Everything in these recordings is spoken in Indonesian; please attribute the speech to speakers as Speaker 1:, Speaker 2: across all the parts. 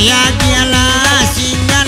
Speaker 1: Ya dialah singgah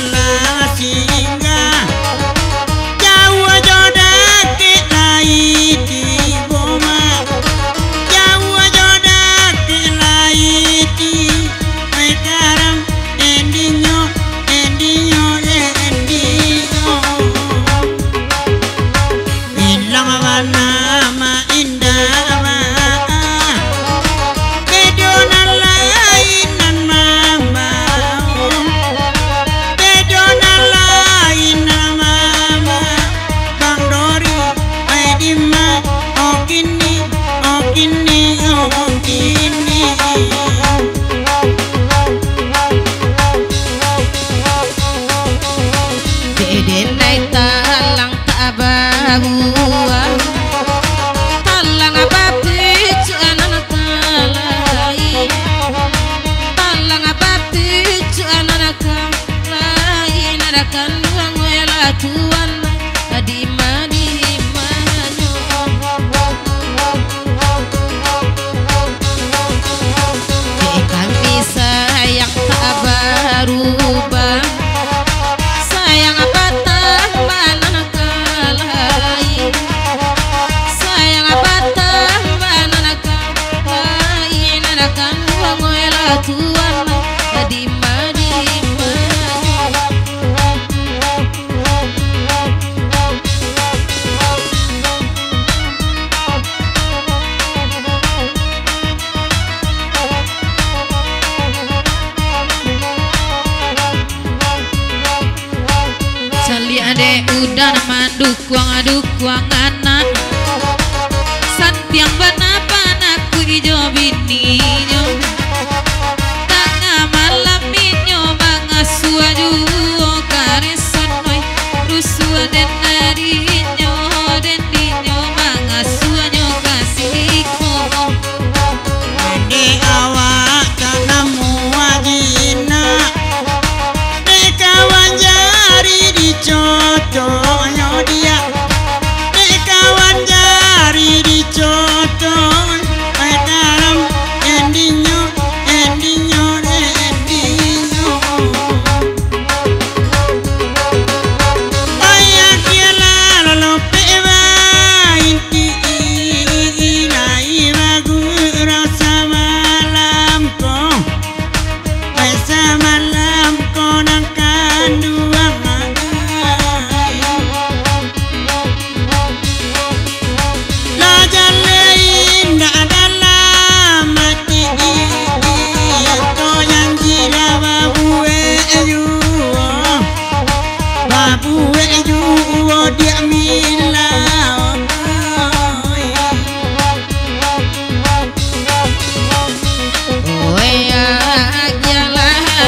Speaker 1: ngoela tuan di mani manyo kami sayang tak berubah sayang batang banan kalai sayang batang banan kalai nanakan ngoela tuan di mani Cali ade udah dukuang anak Santiang banapa naku ijo bininya Tanga malam minyo mga suaju karesan noy rusua den nariño den dinyo mga suanyo kasihko
Speaker 2: Ade awak tak namu wajina De kawan jari dicotonya dia De kawan jari dicotonya dalam endinyo endinyo endinyo Ayah dia lalu pewa inti ilai bagu rasa malam ko nang kanduang dia mila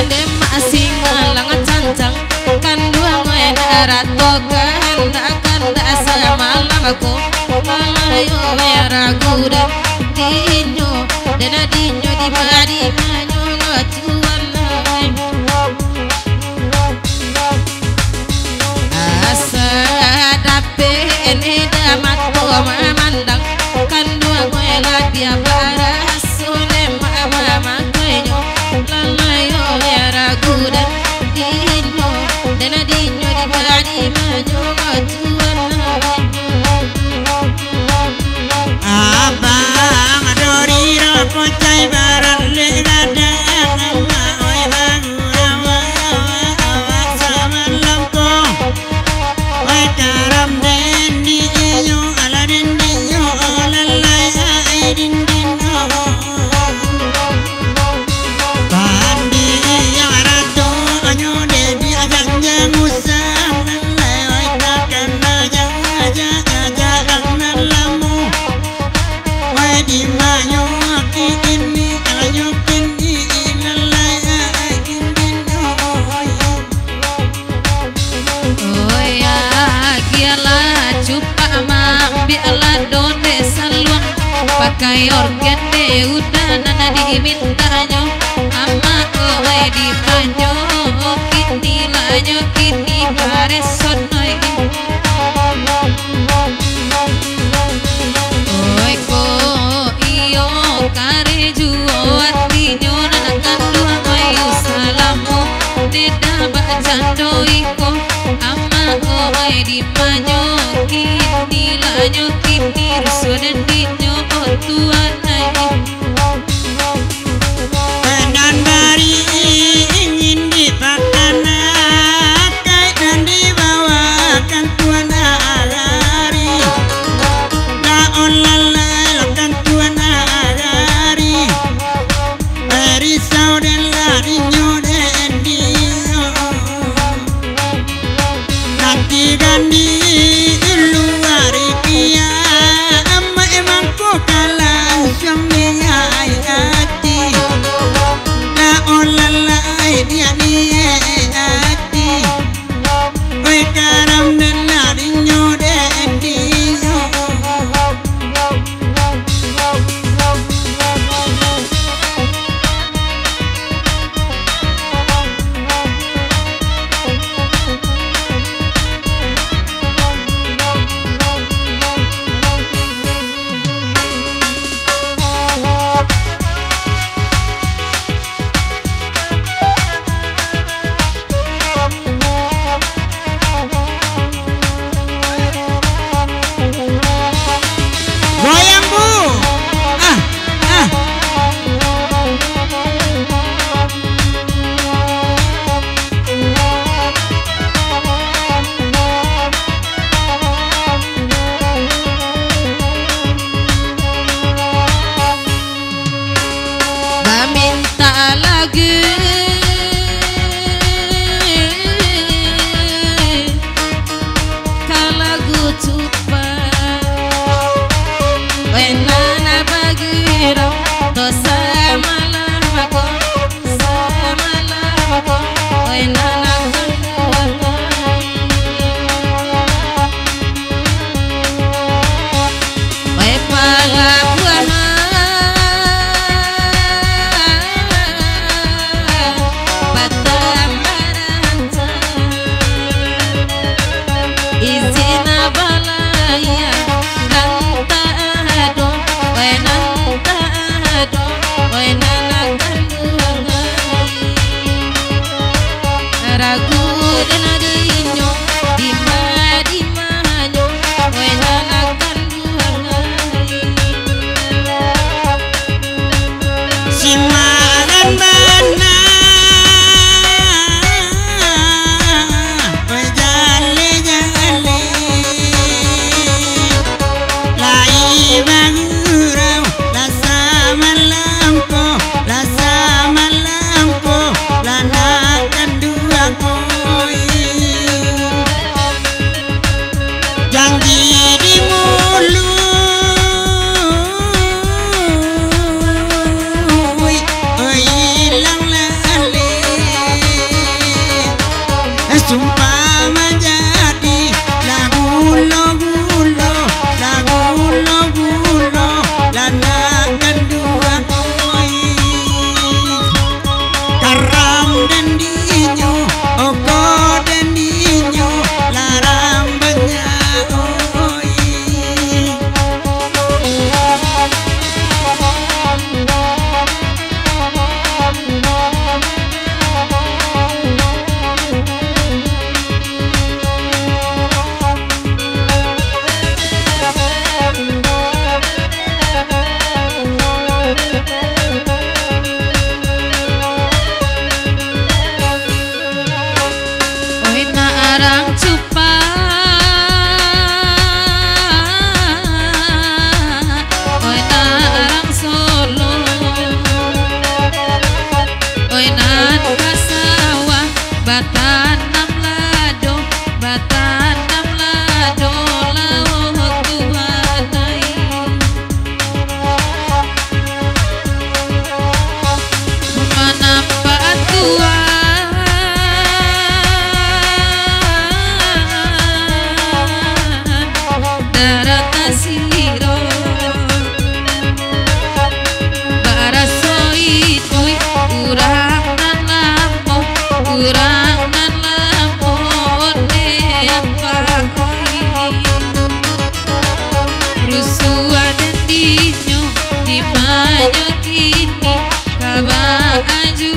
Speaker 1: de masih ngalang cancang kan dua rato kanda semalam aku malayo ragu dan dinyo di badi manyo ngatuan asa dape ene damat ko mamandang kan dua ngoela dia barasune mama kenyo lalayo ragu dan dinyo di badi manyo ngatuan
Speaker 2: abang adori roko cai baran le gadang oi bagu awak samalam ko oi karam den dinyo ala den dinyo lalai ai din dinyo pandi yang rado anyo de di ajang jangusan lalai oi takkan aja lamu di manyo kini ayo kini lalai ai kini
Speaker 1: oh ya kiala cupa mambiala donde saluang pakai organ de udah nana dimintanya ama kowe di manyo kini lanyo kini bareson noy kare juo artinya nanakan dua mayu salamu tidak bacando iko ama oe di manyo kini lanyo kini rusuh dan dinyo tuan
Speaker 2: penan bari ingin dipakana kai dan dibawakan tuan alari daon lalai lakan tuan risau dan larinya dan dia nanti gandi luar kia ama emang ko kalah suaminya hati la olalai dia ni hati oi karam dan larinya dan dia
Speaker 1: siro barasoi dui urang nan lampau urang nan lampau ne apa rusuhan dinyo di manyo kini kaba aju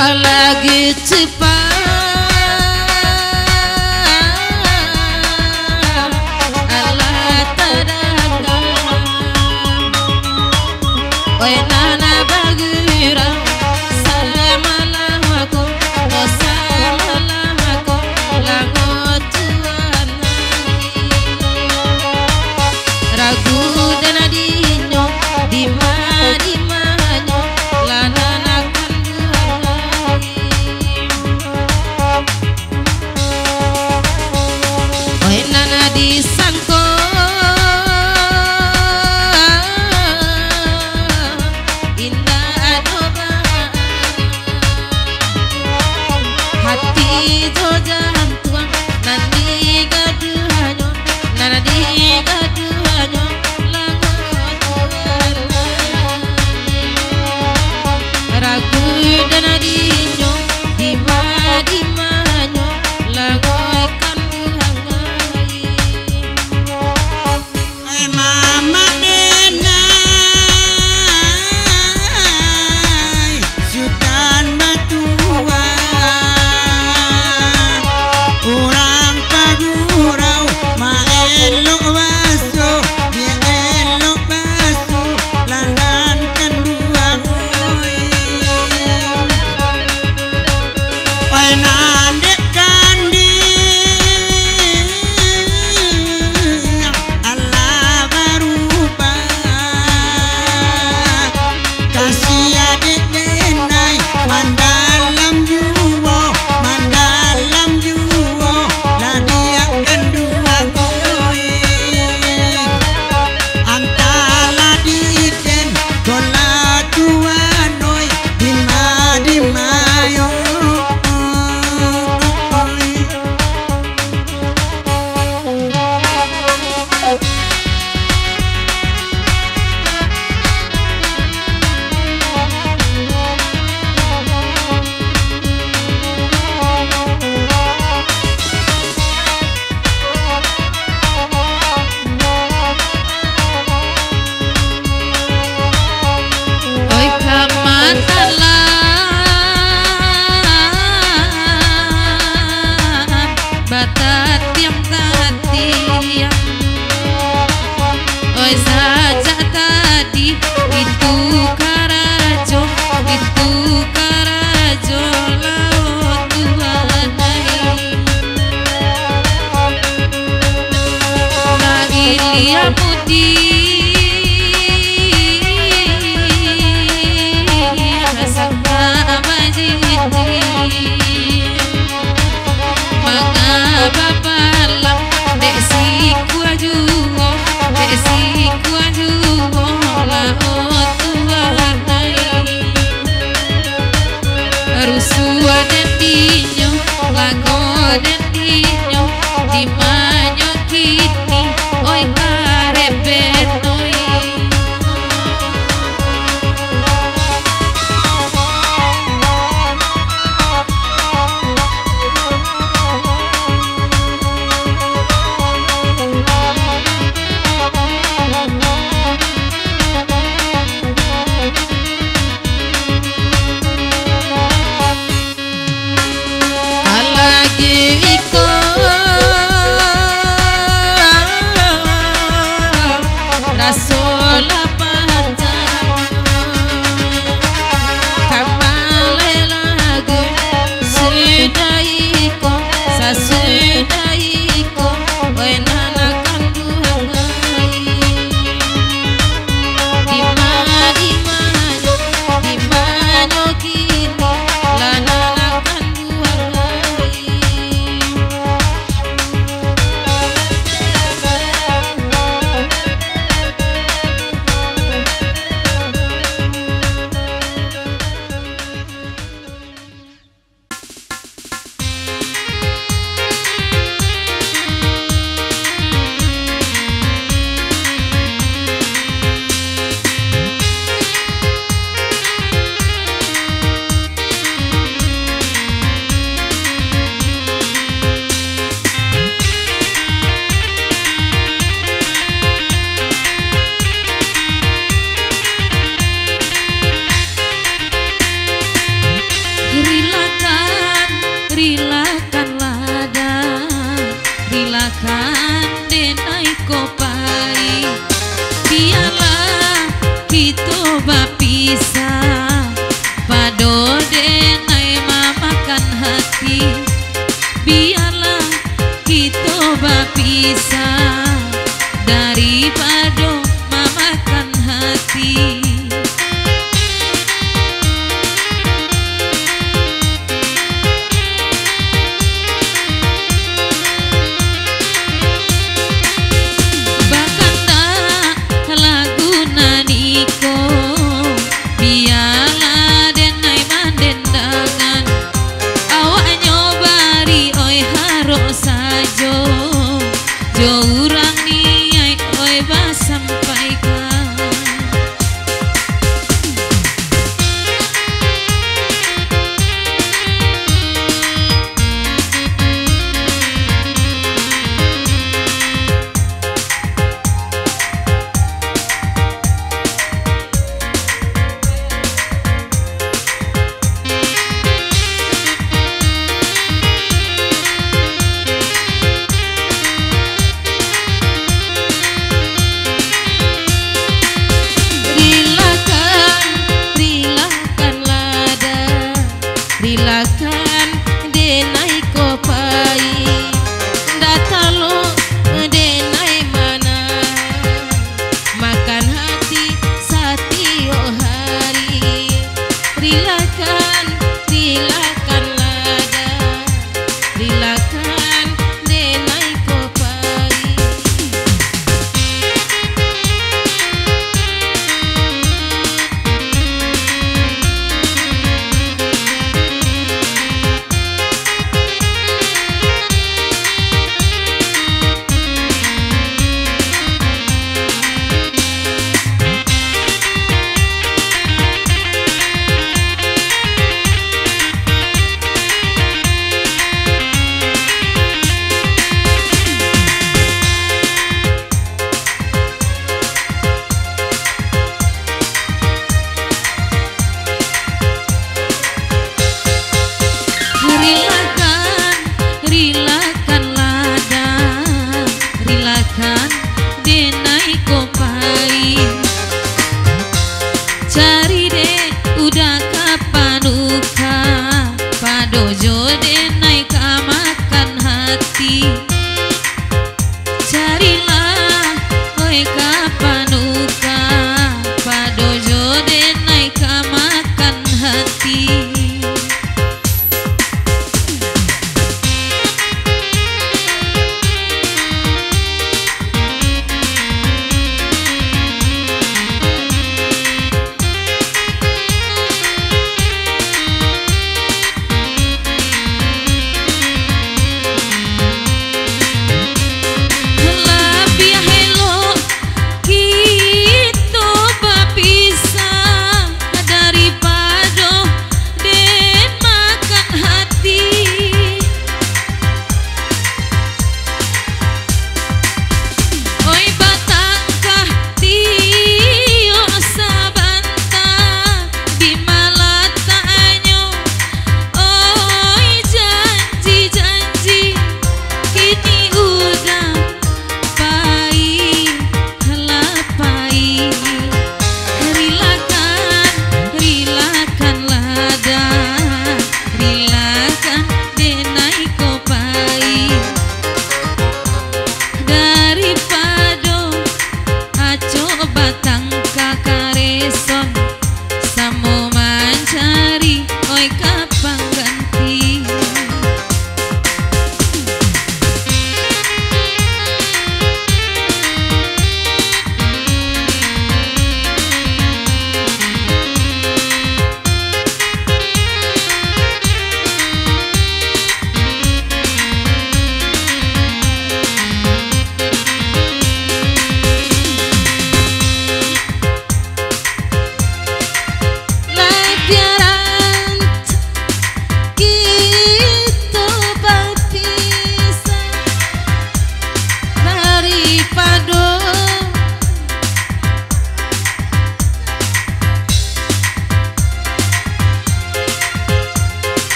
Speaker 1: lagi cepat Allah tadangkan oi nana bagira salamalaku salamalaku langot tuan ragu dan adinyo di manyo lanana disangko indah adoba hati jojan tuang nandi gaduhanyo nandi gaduhanyo langot ragu dan adinyo dimanyo langot Rusuhan dinyo lago den dinyo di manyo kini oi karebet oi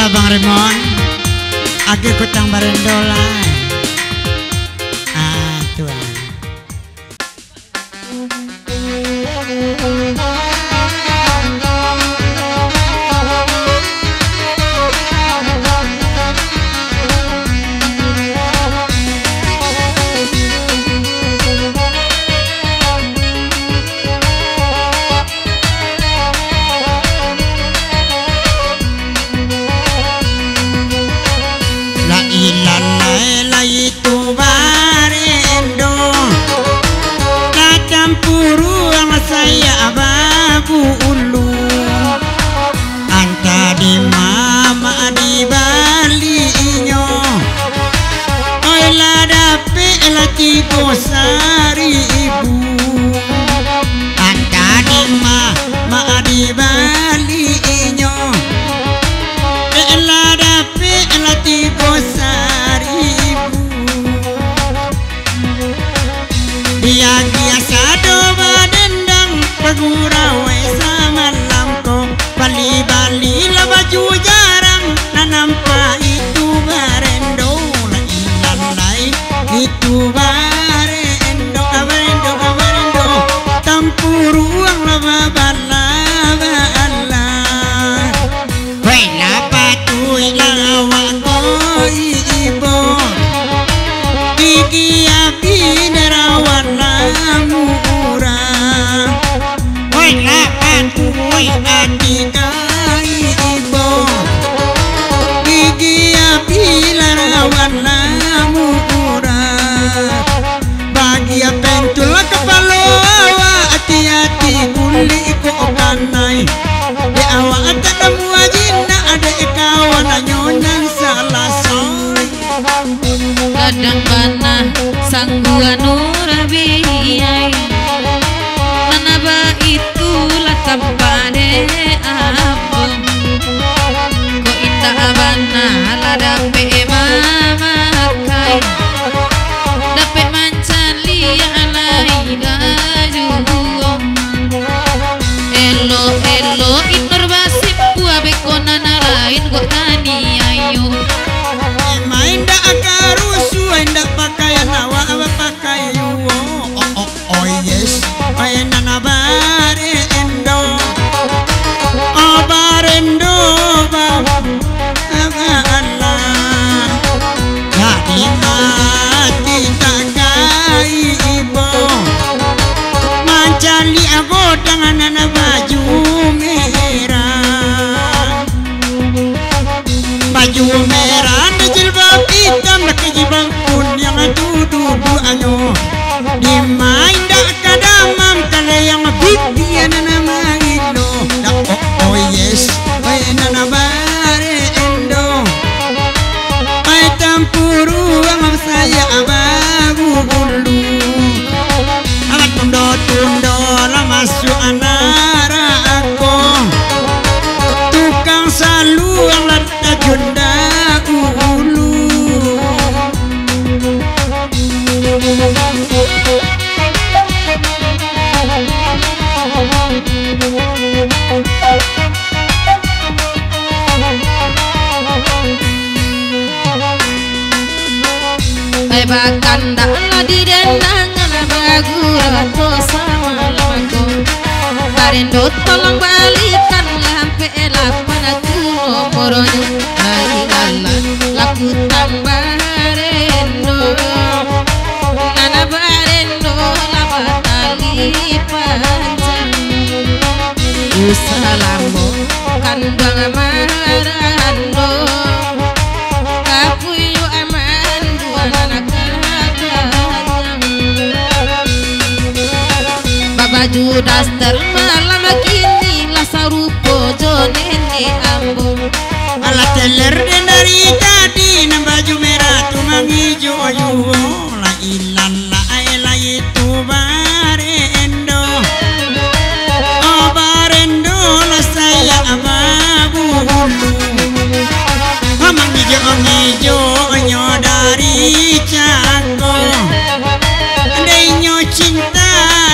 Speaker 2: Bang Remon, aku kutang barendola. Tuan. Sari ibu anta di ma di balinya ela dape ela tibo sari ibu dia biasa do badendang pagurawe sama lamko bali la baju jarang nanampa itu barendo la ilalai itu
Speaker 1: kadang bana sangguan urabiyai nanaba itulah tampade abang ko indah bana lada pe mamakai dapat mancan liya laida jugo elo inur basip gua bekonan lain gua tani ayo
Speaker 2: main dak akarusu ndak pakaian awak pakai oh yes main bare endo barendo Allah jadi mati takai ibo mancali aku tangan baju merah jilbab hitam jilbab pun yang duduk anyo di main dak kadamam kale yang bibian nama ilo oh yes ay nana bare endo ay tampuru ang saya abagu bulu amat tundo la masuk anara aku tukang salu ang lata junda
Speaker 1: bahkan daklah di dendangan bagura to sama lamaku barendo tolong balikan lampe lapan aku nomornya hai Allah laku tambah barendo nana barendo lama tali panjang usalamu kandang marando kapuyu aman dua anak baju daster malam kini lah sarupo jonene ambo
Speaker 2: ala teler den dari tadi na baju merah tu mangijo ayu la ilalla ela itu barendo oh barendo la saya abagu hulu mangijo nyo dari canggo ndenyo cinta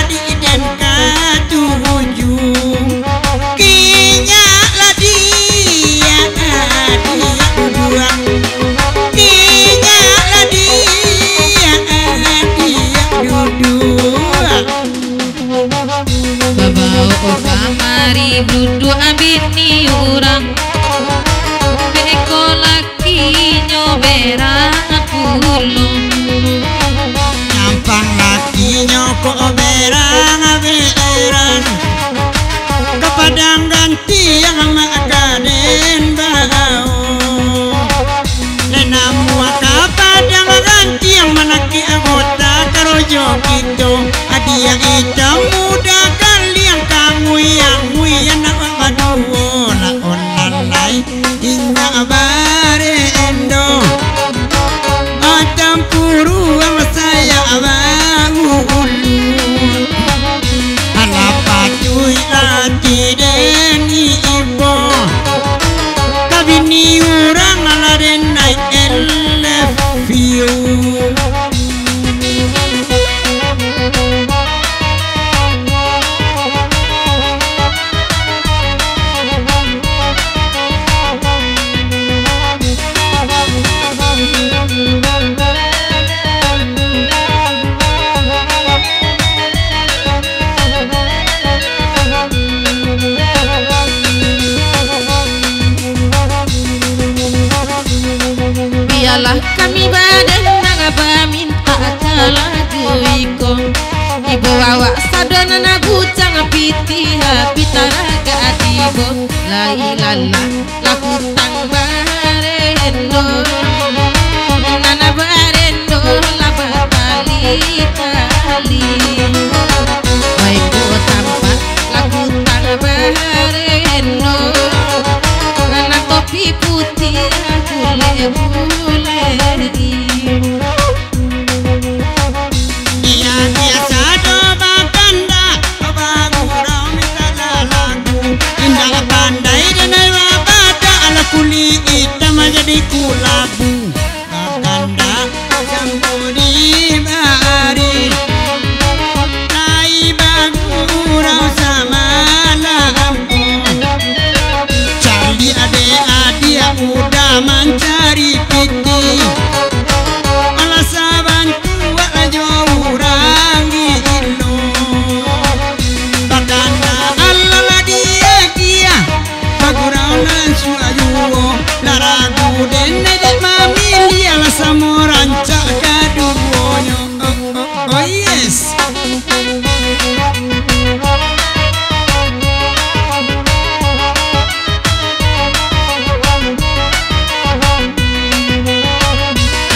Speaker 2: di den katuju kinya la dia
Speaker 1: bawa sadana na bucang piti pitaraga adibo lailala laku tang barendo nana barendo la batali kali baik ku tampa laku tang barendo nana kopi putih bule bule
Speaker 2: kuli hitam jadi kulabu kakanda campuri bari tai bagurau sama lampu cari ade-ade udah mencari piti alasan tua jauh rangi ilo kakanda Allah dia bagurau lansu laragu dene de mamili ala samoranca kaduonyo oh yes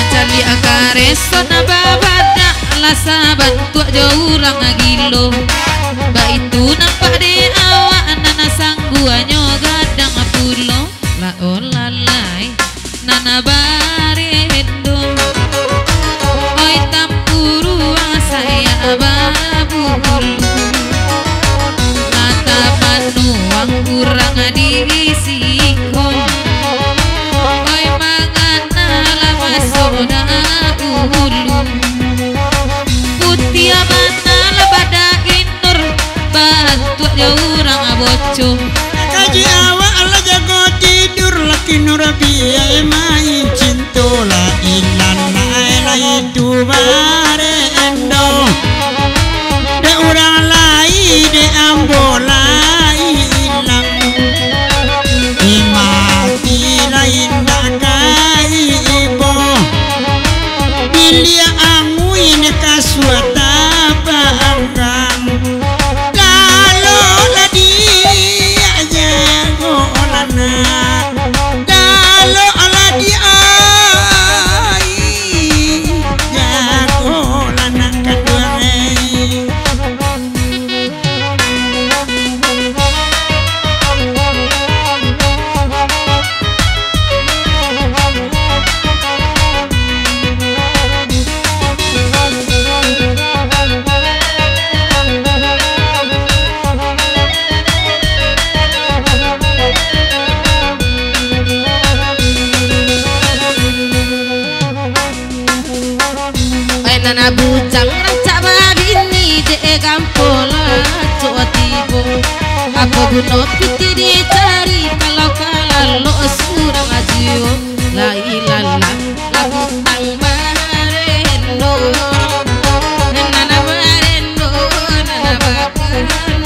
Speaker 1: ajali akare sona babada la saban tua jauh rang agilo ba itu nampak de awak nana sangguanyo gadang pulo la olalai nana barendo oi tampuru saya babulu mata panuang kurang diisiko oi mangana lama soda ulu putih mata labada inur bantu jauh bocong
Speaker 2: kaji awak ala jago tidur laki nurabia main cintola ilana ela itu barendo de urang lai de ambolai ilang imati lain dakai ibo bilia angu ini kasuata banggang
Speaker 1: nana bucang rancak babini de gampola cotibo aku bunuh piti dicari kalau lo surang ajiyo la ilala lagu tang barendo nana barendo nana bakanakan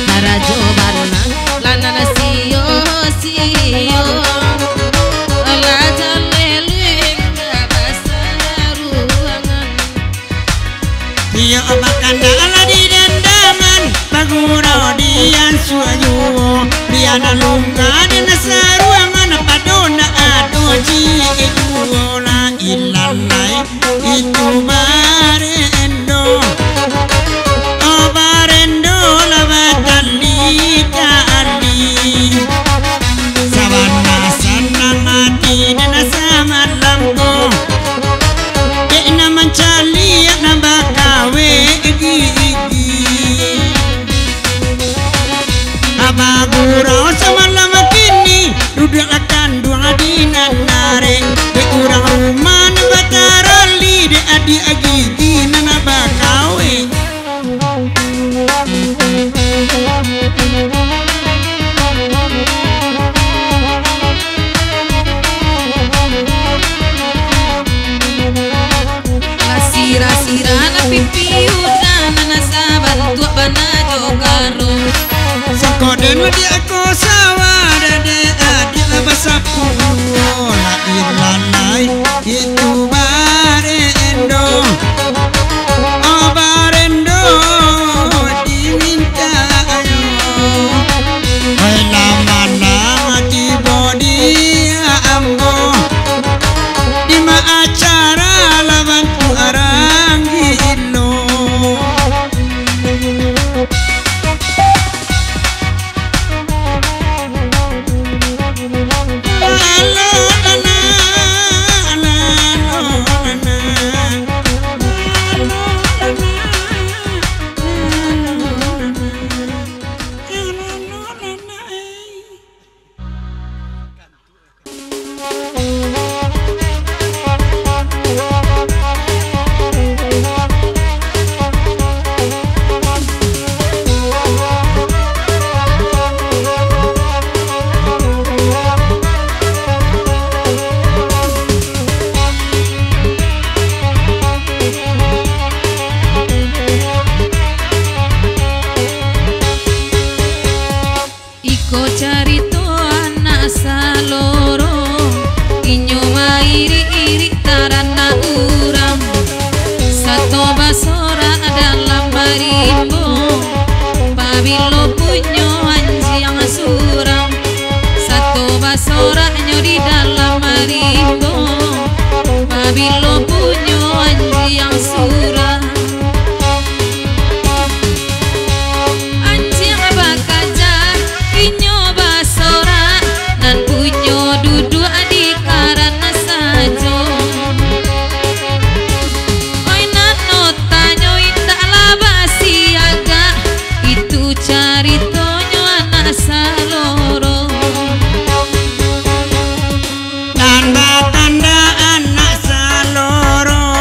Speaker 1: harajo barna la nana siyo siyo la jalelin
Speaker 2: dia bakanda ala di dendaman bagurau dian suayu dia nalunga dan saruangan padona adoji itu la ilalai itu barendo oh barendo la batali kali sabana sana mati dan sama lampu kena mencari nambah kawe gigi abagurau semalam kini duduk akan dua dinan nare de urang rumah batarali de adi agigi nana bakawe
Speaker 1: sirana pipi udah nana saban tua bana jogaro
Speaker 2: sakoden di aku sawah de adi basapu la ilalai itu barendo
Speaker 1: punyo punyo anji yang surah anji yang bakajar inyo basora nan punyo dudu adik karena sajo oi nano tanyo indah labasi aga itu caritonyo anak saloro
Speaker 2: tanda-tanda anak saloro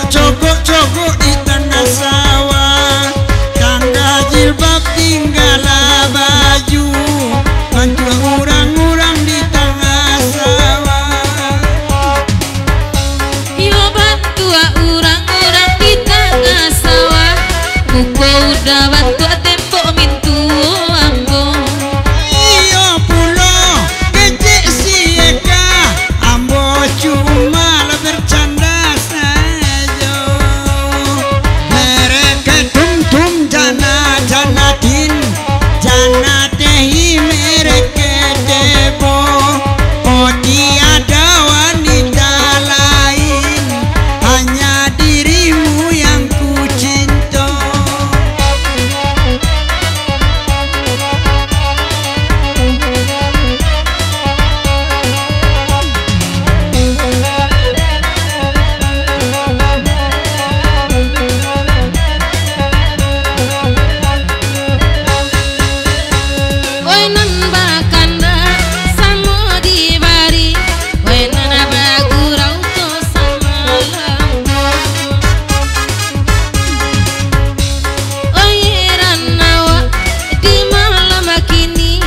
Speaker 2: cogok-cogok di tengah sawah, tangga jilbab tinggal baju, bantu orang-orang di tengah sawah.
Speaker 1: Yo bantu orang-orang di tengah sawah, buku udah bantu tembok mintu ambo.
Speaker 2: Iyo pulo kecik si Eka, ambo cuma bercanda saja. Mereka tum-tum jana-janatin, jana tehi mereka debo. Oh tiada wanita lain, hanya dirimu yang ku cinta.
Speaker 1: Oi nan bakanda samo di bari, oi nan bagurau to sama lampu. Oi ranawa di malam kini,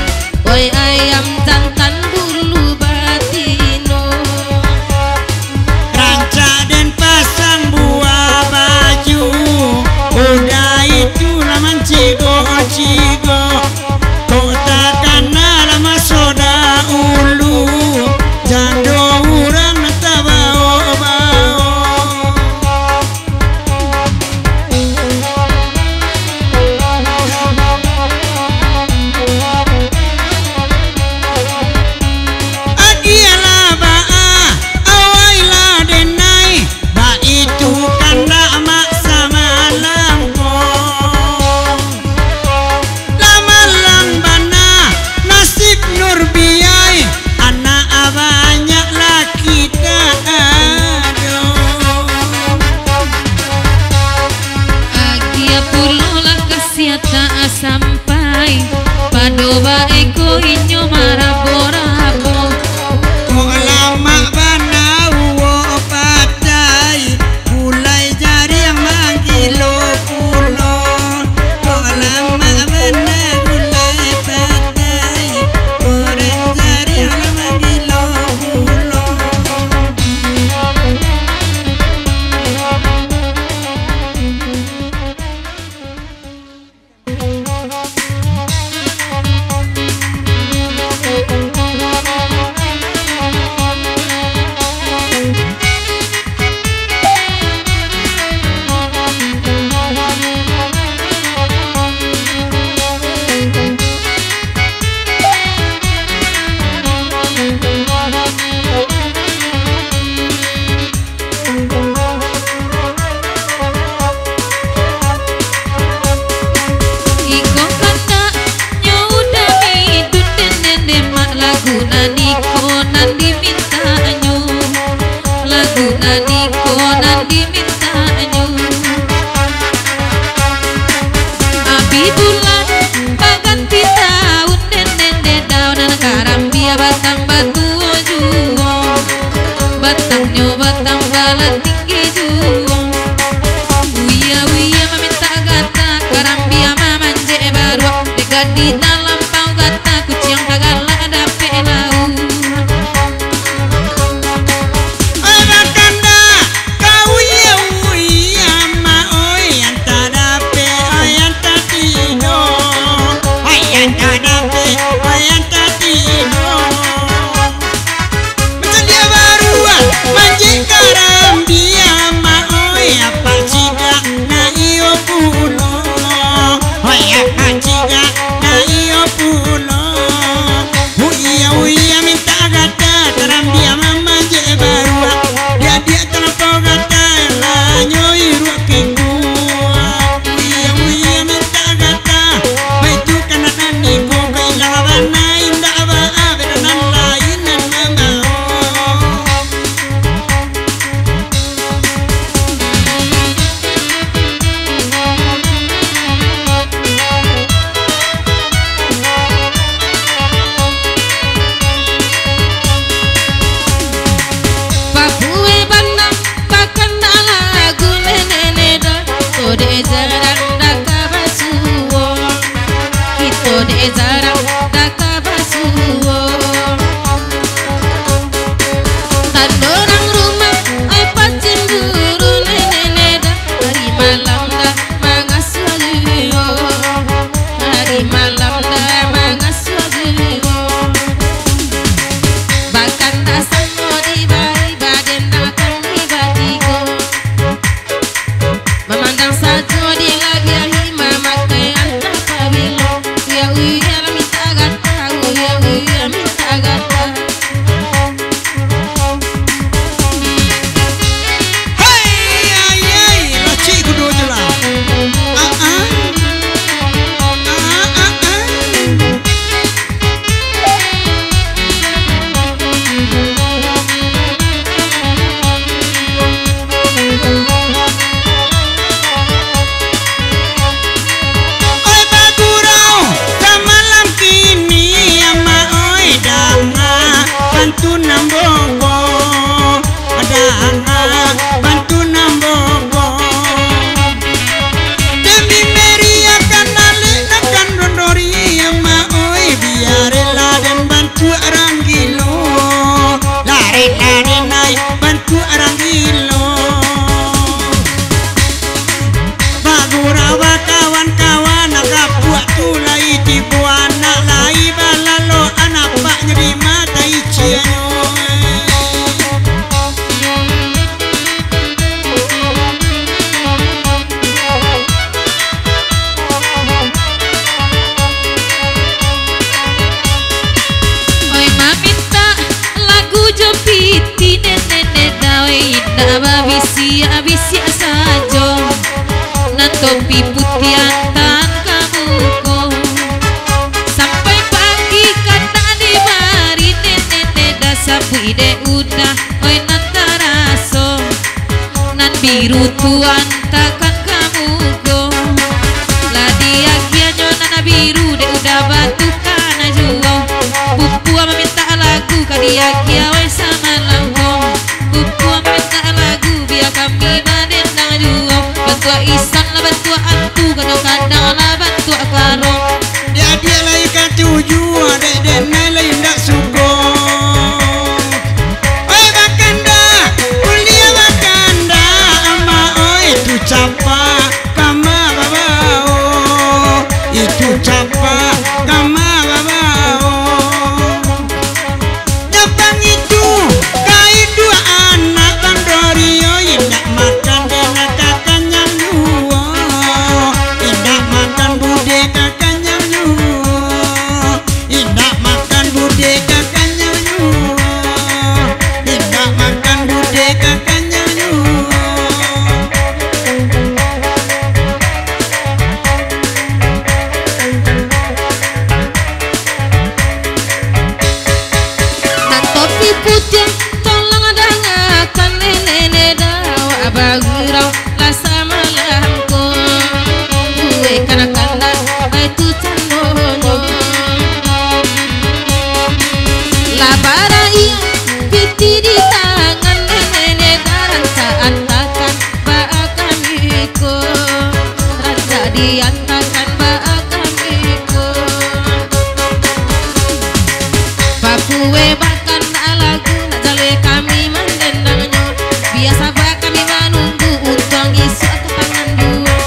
Speaker 1: oi ayam jantan bulu batino.
Speaker 2: Ranca dan pasang buah baju, udah itu laman cigo-cigo. Kau takkan lama soda ulu, jando orang tak bawa-bawa. Adialah ba'a, awailah denai, ba itu kanda maksa malamku. Lamalang bana, nasib nur biai, anak banyak laki tak ada.
Speaker 1: Agia pulo lah kasiata sampai, padoba eko inyo marabo-rabo.
Speaker 2: Kok lama bana uwo patai, mulai jari yang manggilo pulo. Kok lama bana mulai patai, orang jari yang manggilo pulo.
Speaker 1: Iko kata nyuda midun dende mak lagu naniko nan diminta nyu, lagu naniko nan diminta nyu. Abi bulan baganti tahun dende daunan karambia batang batu juo, batang nyo batang balat tinggi juo. Uya meminta gata karambia mamanje baru dekat di dalam pau gata kucing kagala dape lau.
Speaker 2: Orang kanda kau ya uya ma oyan tadape oyan tatino, oyan tadape oyan tatino. Macam dia baru manjing karambia ma oya paciga na iyo puno, oya paciga na iyo puno.
Speaker 1: zarang daka basuo tandorang rumah apa cemburu nenek hari malam dah mangasuo hari malam dah mangasuo bahkan tak sanggup dibai badan datang di batiku memandang saja di labiahi mama ke antara pabilo ya uya minta gata uya minta gata abisia saja nan topi putih antan kamuku sampai pagi kata di mari nenek dah sapu ide udah oi nan taraso nan biru tuan takkan kamuku lah dia kianyo nana biru de udah batu kana juo pupu meminta lagu kadia kia oi sama langkong pupu meminta lagu biar kami badendang juo bantua isan lah bantua antu kadang-kadang lah bantua karong
Speaker 2: dia lagi katuju adek dena lain tak suko oi bakanda kuliah bakanda ama oi tu capa kama babao itu capa kama babao nyapang itu kai dua anak bandorio indak makan dena kakaknya nuo indak makan bude kakaknya nuo indak makan bude kakaknya nuo indak makan bude kakaknya nuo
Speaker 1: nan topi putih tolong dengarkan nenek dawa bagurau lah sama lampu gue kanak-kanak itu candonyo lah barai piti di tangan nenek daran saat takkan bak kamiku raja diantarkan bak kamiku Papue bahkan tak lagu nak jale kami mendendangnya biasa bah kami menunggu untung isu atau tangan dua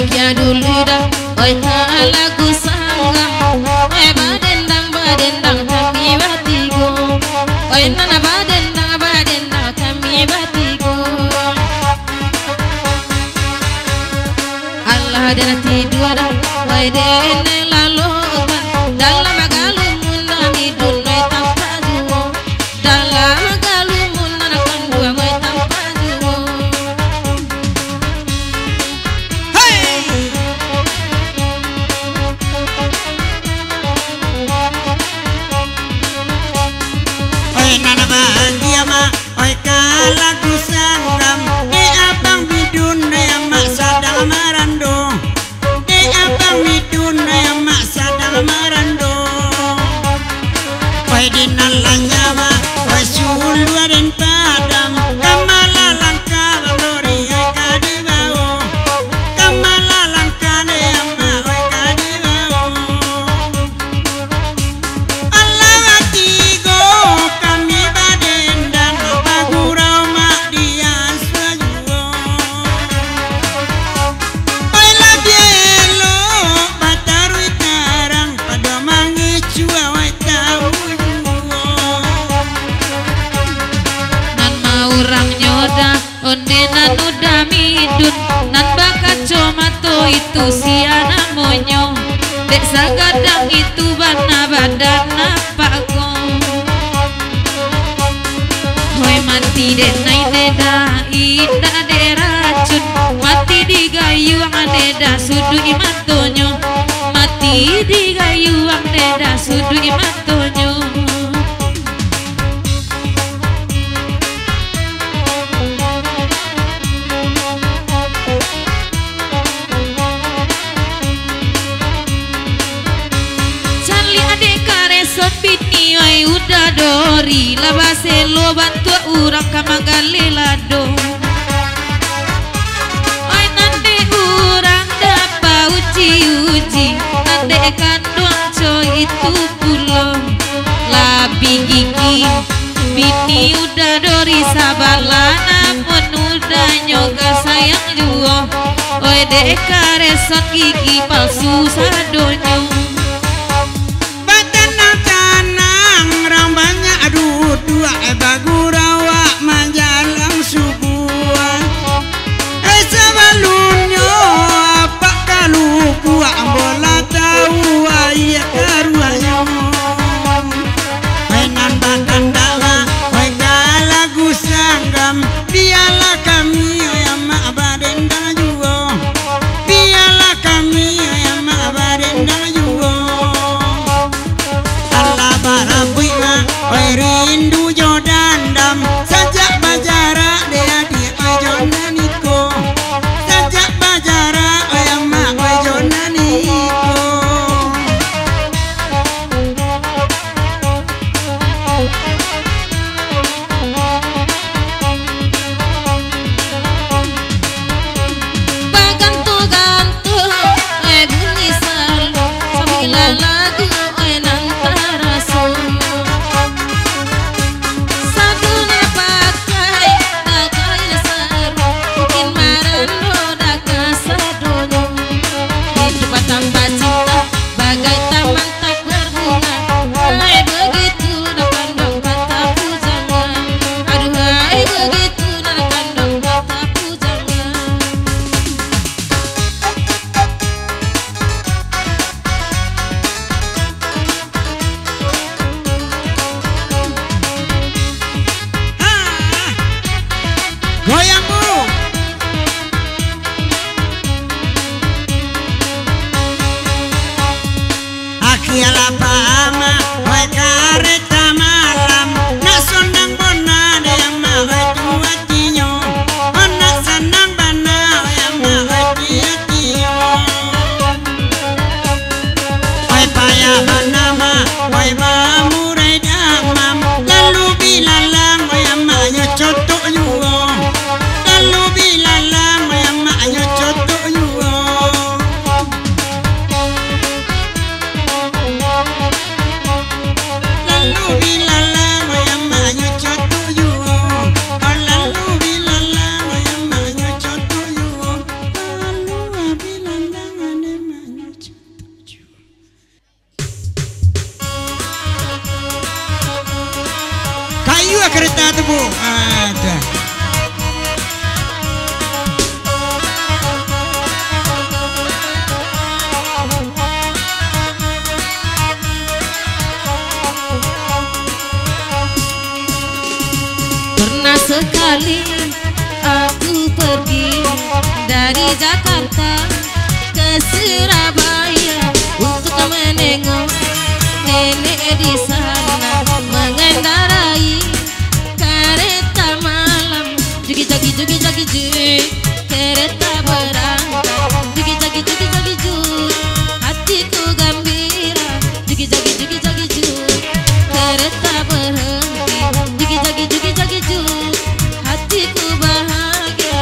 Speaker 1: bahagia dulu dah. Oi lagu sanggam, oi badendang kami batigo. Oi nana badendang kami batigo. Allah dena tidur dah, oi dene lalokan dalam agalumun nami dunoi tanpa juo. Dalam agalumun nanakan dua oi tanpa juo.
Speaker 2: Oi nana bahagia ma, oi lagu sanggam. Abang bidun yang mak sadang marando. Abang bidun yang mak sadang marando. Oi dinalanya ma, oi sulu den padam. Kamala langka lori oi kadibao. Kamala langka ne ama oi kadibao. Allah atigo kami badendang bagurau mak dia suajuo. Oi la bielo batarui tarang pada mangi cua oi tahu juo.
Speaker 1: Nan mau orang nyoda onde nan udah midun nan bakat comato itu si anak monyo. Dek sagadang itu bana badan apa kong. Hoi mati dek nai deda indah de racun. Mati di gayuang deda sudu imatonyo. Mati di gayuang deda sudu imatonyo. Cali adek karesot bini oi udah dori labase lo bantu urang kamangale lado. Oi nande urang dapa uji nande kandung coy itu pulo labi gigi bini udah dori sabalana pun udah nyoga sayang juo. Oi dek karesot gigi palsu sadonyo.
Speaker 2: Tanang rambanya aduh dua bagurawa manjalang subuhan. Sabalunyo apa kalu kuak bola tahu ayah karuanyo. Mainan bahkan dawa oi lagu sanggam. Biarlah kami yang mak badendang juo. Biarlah kami yang mak badendang juo. Allah barabui ma, oi rindu jodandam. Sajak bajara dia di oi jonaniko. Sajak bajara oi ama oi jonaniko.
Speaker 1: Baganto-ganto oi bunyi selalu sambil lagu oi nantara son. Sadune pakai dakai seru mungkin marando daka sadonyo. Hidup tanpa cinta bagai taman tak berbunga. Hai begitu nak kandang kata pujangan. Aduh hai begitu nak kandang kata pujangan.
Speaker 2: Goyang bu. Akiala pama oi kareta malam. Nak sondang bona de ama oi tuatinyo. Nak senang bana oi ama oi tiatinyo. Oi payah bana ma oi mamurai damam. Lalu bilalang oi ama yo cotok yuo. Lalu bilalang oi ama yo cotok yuo. ada.
Speaker 1: Pernah sekali aku pergi dari Jakarta ke Surabaya untuk menengok nenek di sana mengendarai kereta malam. Jugi jagi jugi jagi jugi, kereta berangkat. Jugi jagi jugi jagi jugi, hatiku gembira. Jugi jagi jugi jagi jugi, kereta berhenti. Jugi jagi jugi jagi jugi, hatiku bahagia.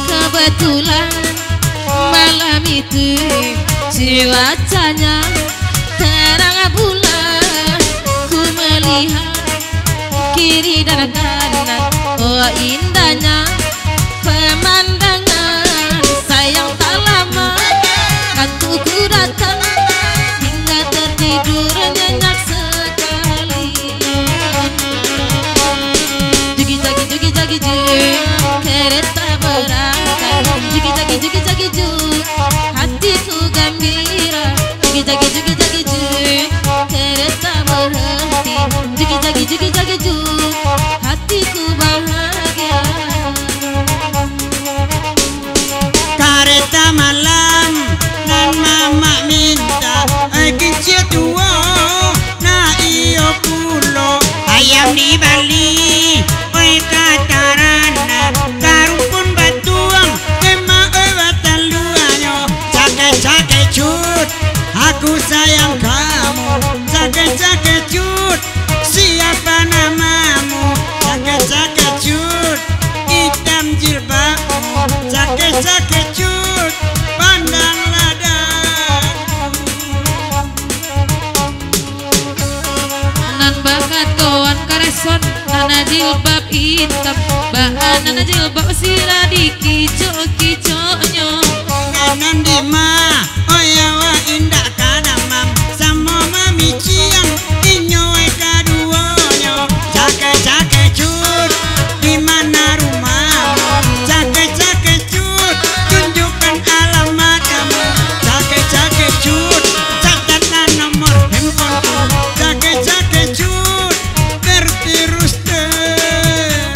Speaker 1: Kebetulan malam itu cuacanya terang bulan. Ku melihat kiri dan kanan, oh indahnya pemandangan. Sayang tak lama kantukku datang, hingga tertidur nyenyak sekali. Jugi jagi jugi jagi jugi, kereta berangkat. Jugi jagi jugi jagi jugi, hatiku gembira. Jugi jagi jugi jagi jugi, kereta berhenti. Jugi jagi jugi jagi jugi, hatiku bahagia.
Speaker 2: Kereta malam dan mama minta kecil tua na iyo pulo ayam di Bali oi katarana karumpun batuang ema bataluanyo cake cut aku sayang kamu cake cut siapa namamu cake cut hitam jilbabmu cake cut pandang ladang
Speaker 1: Nan bakat kawan kareson nana jilbab hitam, bahan nana jilbab sila di kicok-kicoknya.
Speaker 2: kanan di ma oyawa indah kadamam samo mami ciang inyoe kaduonyo cake cut di mana rumahmu cake cut tunjukkan alamat kamu cake cut catatan nomor handphoneku cake cut terus terang.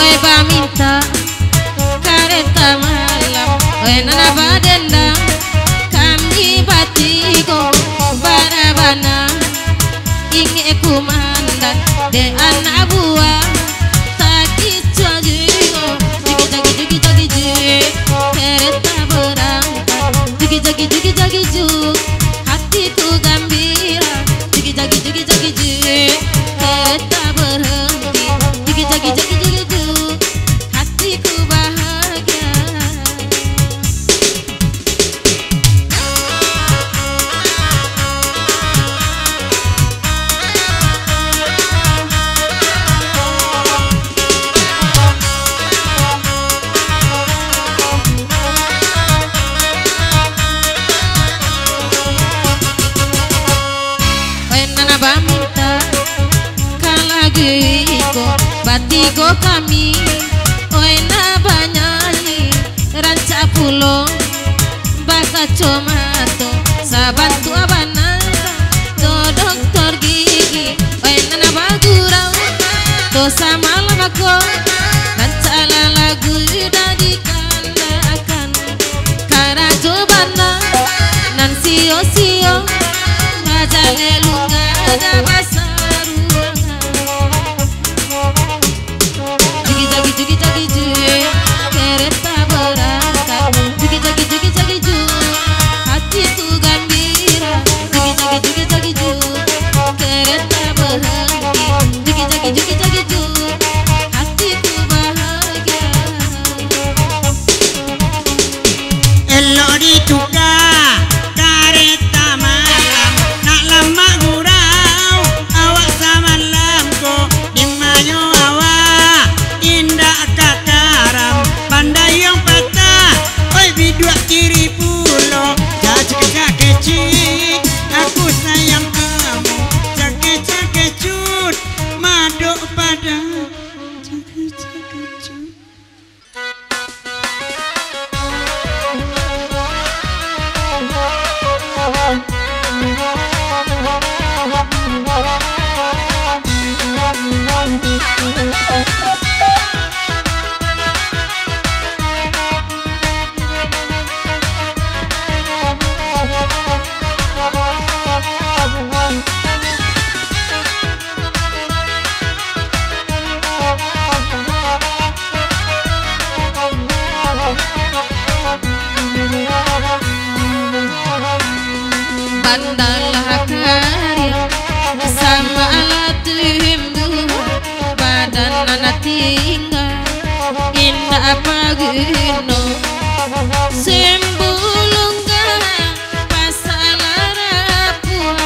Speaker 1: Oi paminta kereta malam, oi nana badendang kami batiko barabana. Ingi kumandan de anak buah taki cojigo. Jugi jagi jugi jagi jugi, kereta berangkat. Jugi jagi jugi jagi jugi, hatiku gembira. Jugi jagi jugi jagi jugi, kereta berhenti. Jugi jagi jagi jugi jugi, hatiku bahagia. Nana baminta kalagiko batiko kami oi na banyali ranca pulo baka comato sabantu abana to dokter gigi oi nana bagurau to sama labako ranca lagu dari kanda akan karajo bana nan sio ngajale lunga ada basar ruangan. Jugi jagi jugi jagi jugi, bandalah karya sama alat himdu badan anak tinggal indah pagino sembulungga pasalara pua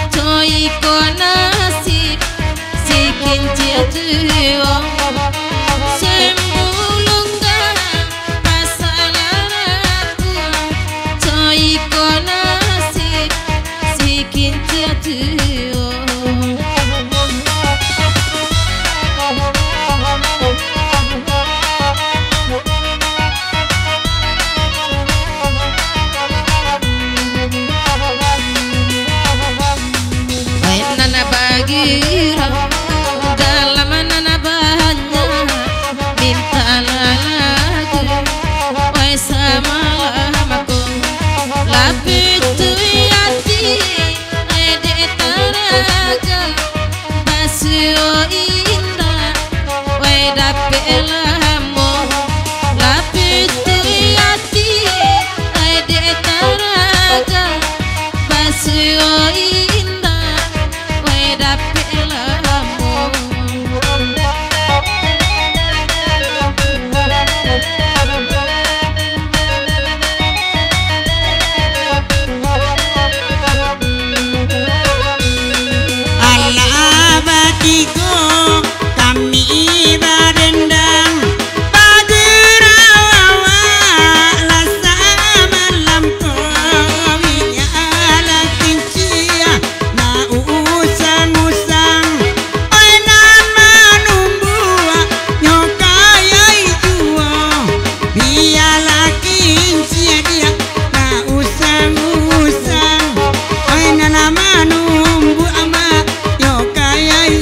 Speaker 1: coy ko nasib sikin ciatuo sembulungga pasalara pua coy ko nasib sikin ciatuo dalam nana banyak minta lagu oi sama lamaku lapit tu hati ede taraga basio indah oi dapet lamo lapit tu hati ede taraga basio indah oi dapet
Speaker 2: kami barendang pagerawa lasa malam kowinya ala kincia na usang-usang oi nama numbua nyokayai juo biala kincia dia na usang-usang oi nama numbu ama nyokayai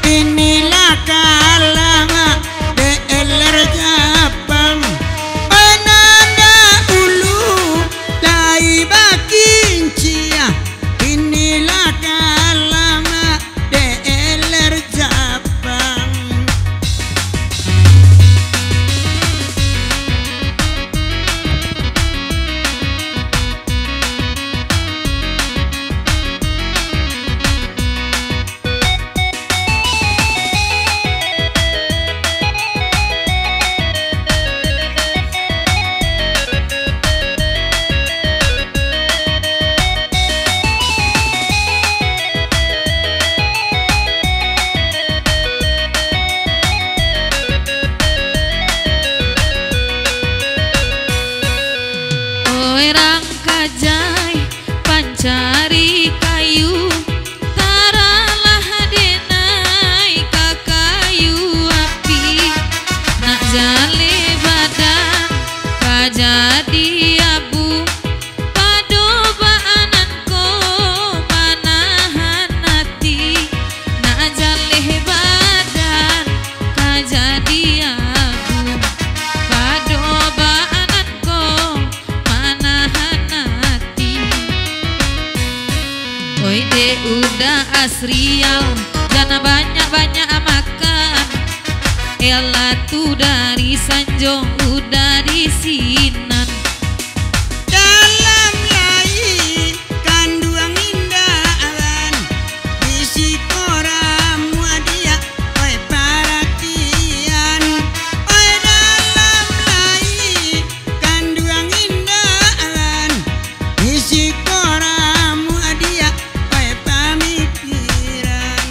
Speaker 2: inilah kalama DLR Jepang nanda ulu lai bakin cia inilah kalama DLR Jepang
Speaker 1: rangkajai pancari kayu taralah denai ka kayu api nak jale badan kajadi abu padobaanan ko manahan hati nak jale badan kajadi abu padobaanan ko oi de udah asrial jangan banyak-banyak makan elah tu dari sanjong udah di sinan
Speaker 2: dalam lai kanduang indahan isi koramu adia oi perhatian oi dalam lai kanduang indahan isi koramu adia oi pamikiran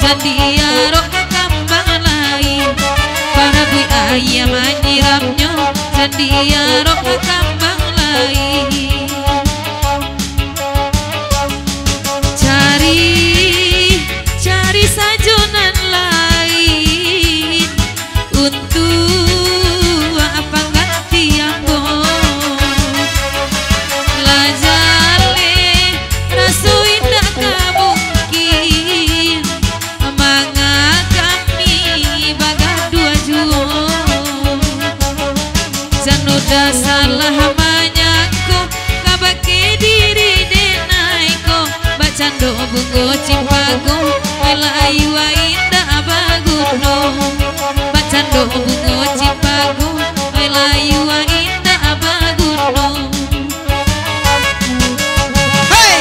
Speaker 1: Sandiaro kambang lain para bui ayam anyiramnya sandiaro kambang lain cari sajonan lain untuk apa ganti aku lajale rasu indah mungkin manga kami baga dua juo janoda salah manyaku kabake diri denaiko bacando bungo cimpago melayu indah baguno bacando bungo cimpago melayu indah baguno.
Speaker 2: Hei,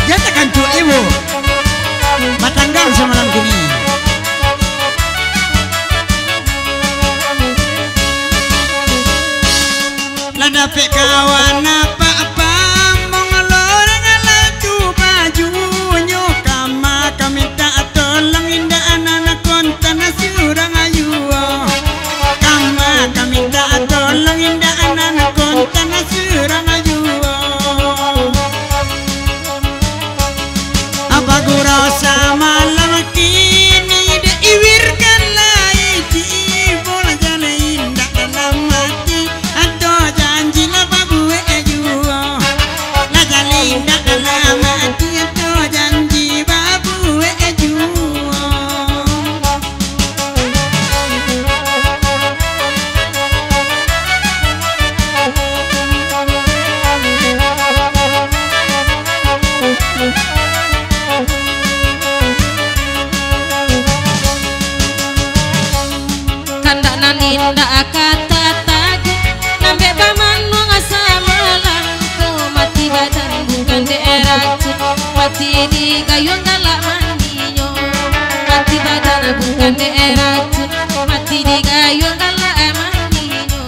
Speaker 2: jatakan tu ibu matanggal sama malam kini. Lada pe kawan apa mongolorang laju bajunya kama kami tak tolong indah anak kontan surang ayu kama kami tak tolong indah anak kontan surang ayu apa gurau sama malam kini de iwirkan lai di bola jale indah dalam hati atau janji la babu ayu la jale indah dalam hati atau janji babu ayu.
Speaker 1: Kanda naninda kata tagu nambe paman ngasa malangku mati badan bukan deracun mati di gayung galak mandinya mati badan bukan deracun mati di gayung galak mandinya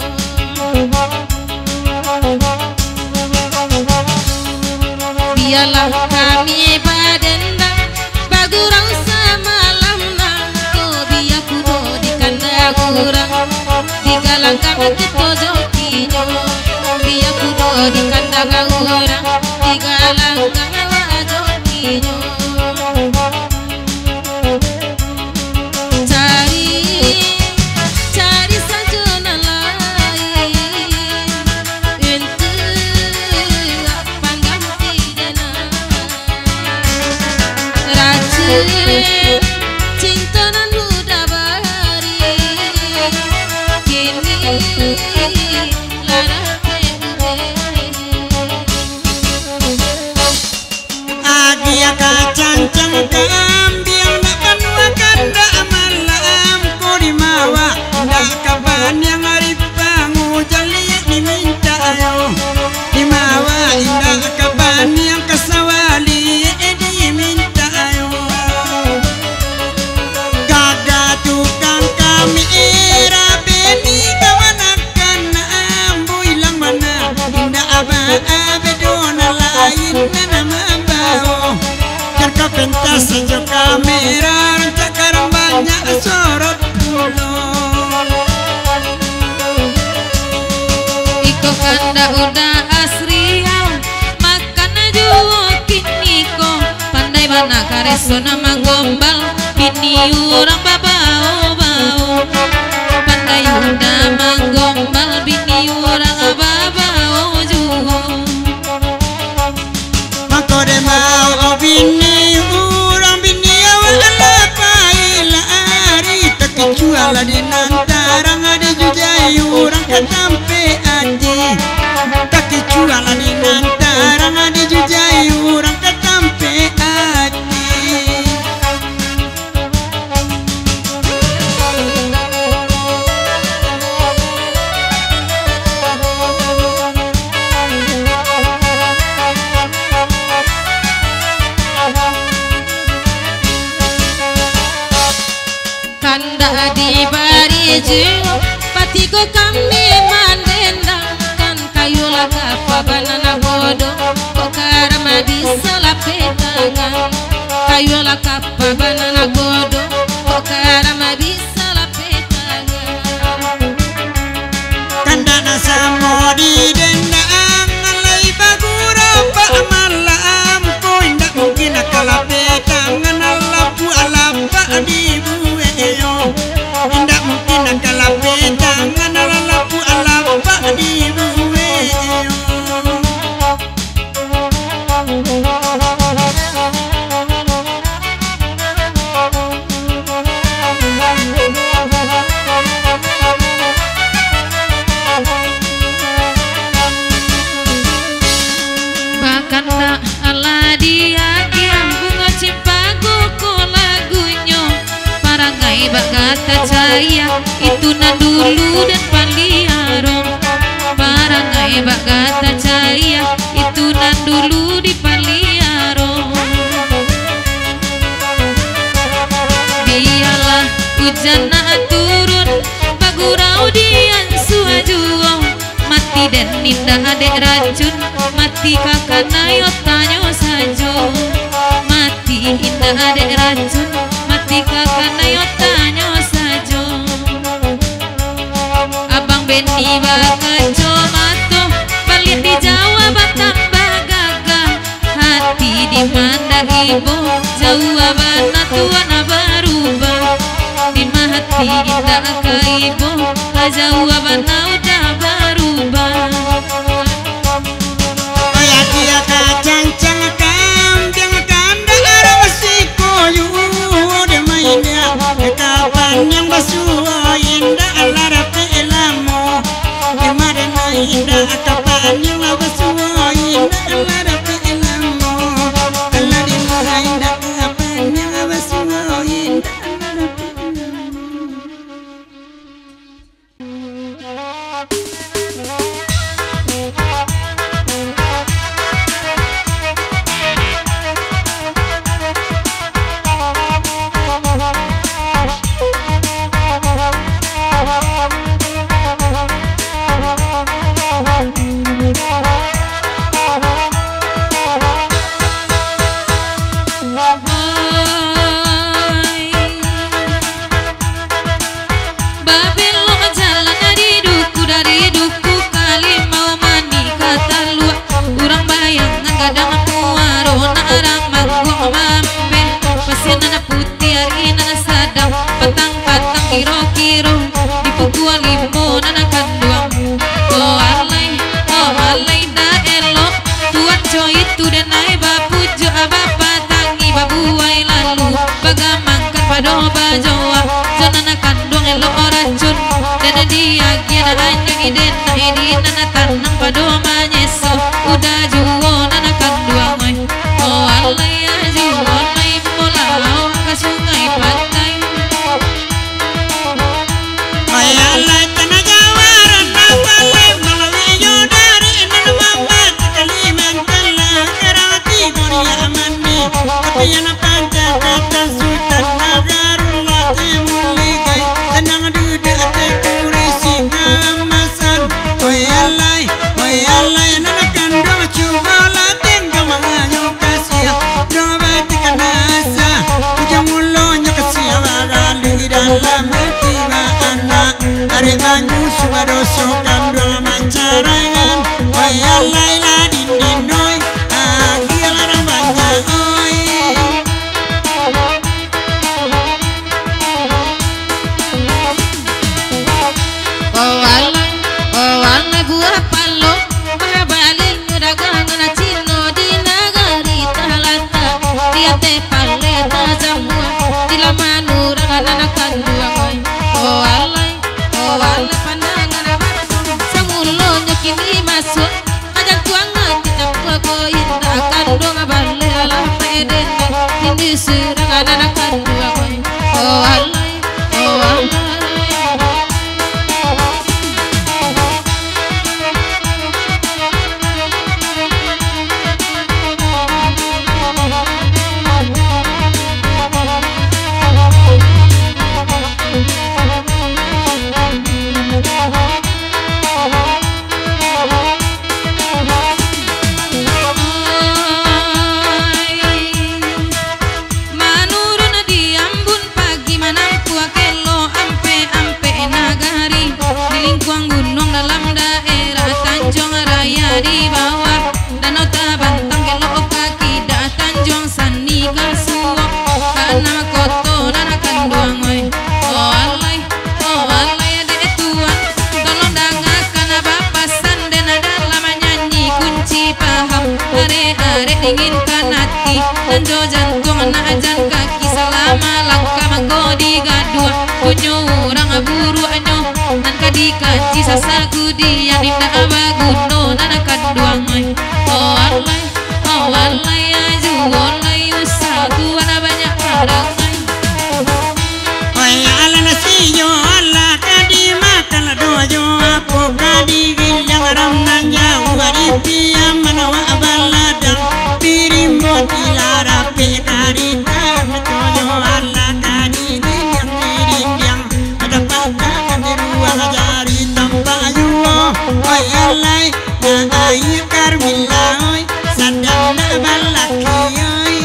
Speaker 1: biarlah kami badendang bagurang semalam nangko biar kudo di kanda kurang di galang kami kita jokinya biar kudo di kanda kurang di galang kami jokinya cari sajonan lain untuk apa ganti dana racun cinta nan muda bari kini lara
Speaker 2: Agia kacancang kambiang nak panua kanda malam ko di mawa nak kaban yang arif bangu jali diminta ayo di mawa indah kaban yang kasawali diminta ayo gaga tukang kami era beni kawanakan ambu ilang mana indah aba abedona lain nama Jarka pentas sejo kamera cakaran banyak sorot ulur
Speaker 1: iko kanda udah asrial makan juo kini ko pandai mana kareso nama gombal kini orang babao bau pandai udah manggombal bini orang babao juo
Speaker 2: makode mau bini urang bini awala paila ari terkecuali di nantarang ada jujai urang katampe adi terkecuali di nantarang ada jujai urang katampe adi.
Speaker 1: Kanda di bariju patiko kami mandendangkan kayu laka banana bodoh kok karma bisa lapetangan Ayolah kapa banana godo kok karama bisa lapetaga
Speaker 2: Kandana samodi dendang alai bagura pa malam ko indak mungkin kalapeta nganalapu alapa di bueyo indak mungkin kalapeta nganalapu alapa di bueyo
Speaker 1: Bakanda ala dia yang bunga cimpagu ko lagunya parangai bagata cahaya itu na dulu dan paliaro parangai bagata cahaya itu na dulu di paliaro biarlah hujan na turun bagurau dian suajuo mati dan ninda adek racun mati kakak nayo tanyo sajo mati indah adek racun mati kakak nayo tanyo sajo abang Beni bakajo mato balik di Jawa batambah gagah hati di mana ibu jawaban tuan berubah di hati indah ke ibu jawaban udah berubah
Speaker 2: dia kacang-cang kambing kanda arah wasiko yu de mainnya kapan yang basuh indah alara pelamo kemana indah kapan yang basuh indah alara pelamo ala di indah kapan yang basuh indah alara kiro-kiro dipukul limo nana kanduang oh alay da elok tuan coy itu dan naik bapujo abapa tangi babuai lalu bagamangkan pado bajoa janana kanduang elok racun dan dia kira hanya iden ini nana tanang pado manyeso udah juo nana kanduang oh alay juo nai molau ke sungai pantai alai tanah jawaran napalai malawiyo dari nanawabat kalimantan kerawati dunia amani kapiyana pantai kata sultan nagarullah temuligai tenang duda tekurisi ngamasan oi alai nanakan dong cubala tinggal manganyo kasih dobat kanasa ujang mulonya kasih wagali dalam tiba anak Ari banyu subadoso kandung mancarangan oi alai la dindinoi agi larang banja oi
Speaker 1: oh alai buah palo mahabalin dagang na cino di nagari talata dia te paleta jamua di lamanura anak kanduang oh alai pandangan abang samulo nyokini masuk ajan tuang Buang gunung dalam daerah Tanjung Raya di bawah Danau Tabantang kelok kaki dah Tanjung Sani Kalsuo Kana koto nana kanduang oi oh alay adek tuan tolong dangakan bapasan dan dalam nyanyi kunci paham are dinginkan hati dan jantung najan kaki selama langkah menggodi gadua kunyo orang buru anyo nan kadikaci sasaku dia ninda abaguno nana kaduang oh alay aju olay usaku ana banyak padang
Speaker 2: oi ala nasiyo ala kadi makan dojo aku kadi gilang ramnanya wari pia manawa baladang pirimbo tilara pekari dojo ala kadi gilang ada pada ruang jari tanpa yuo oi alai na ai karmila oi sadang na balaki oi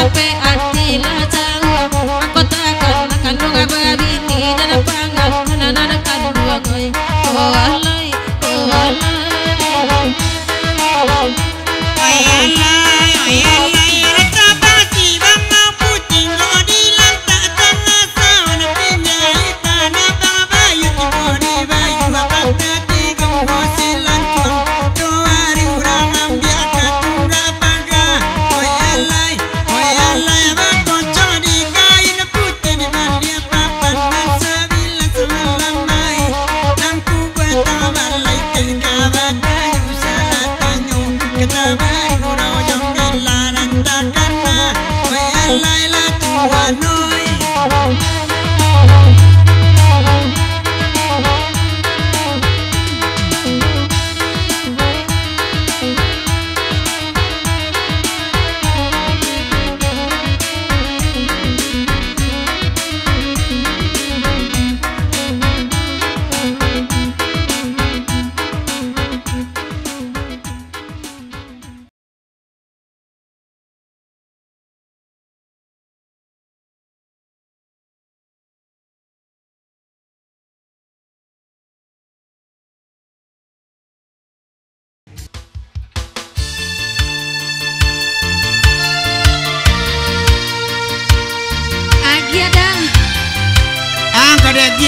Speaker 1: tapi atilah jauh aku takkan akan dong babini dan pangan nana kanduang oi oh alay rasa pasti bang mau puting lo di lantak tengah sawan pinjai tanah bang bayu di bayu apa tadi genggo silancung doari urang ambiak katura paga oi alay bang kocok di kain putih di balia papan masa bila semalam mai nangku betah balai kekabat kayu salah tanyo ketabai urau jong dilaran takana oi alay la tuanoi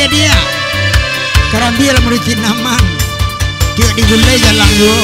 Speaker 1: dia karambil merucin naman dia digulai jalan yo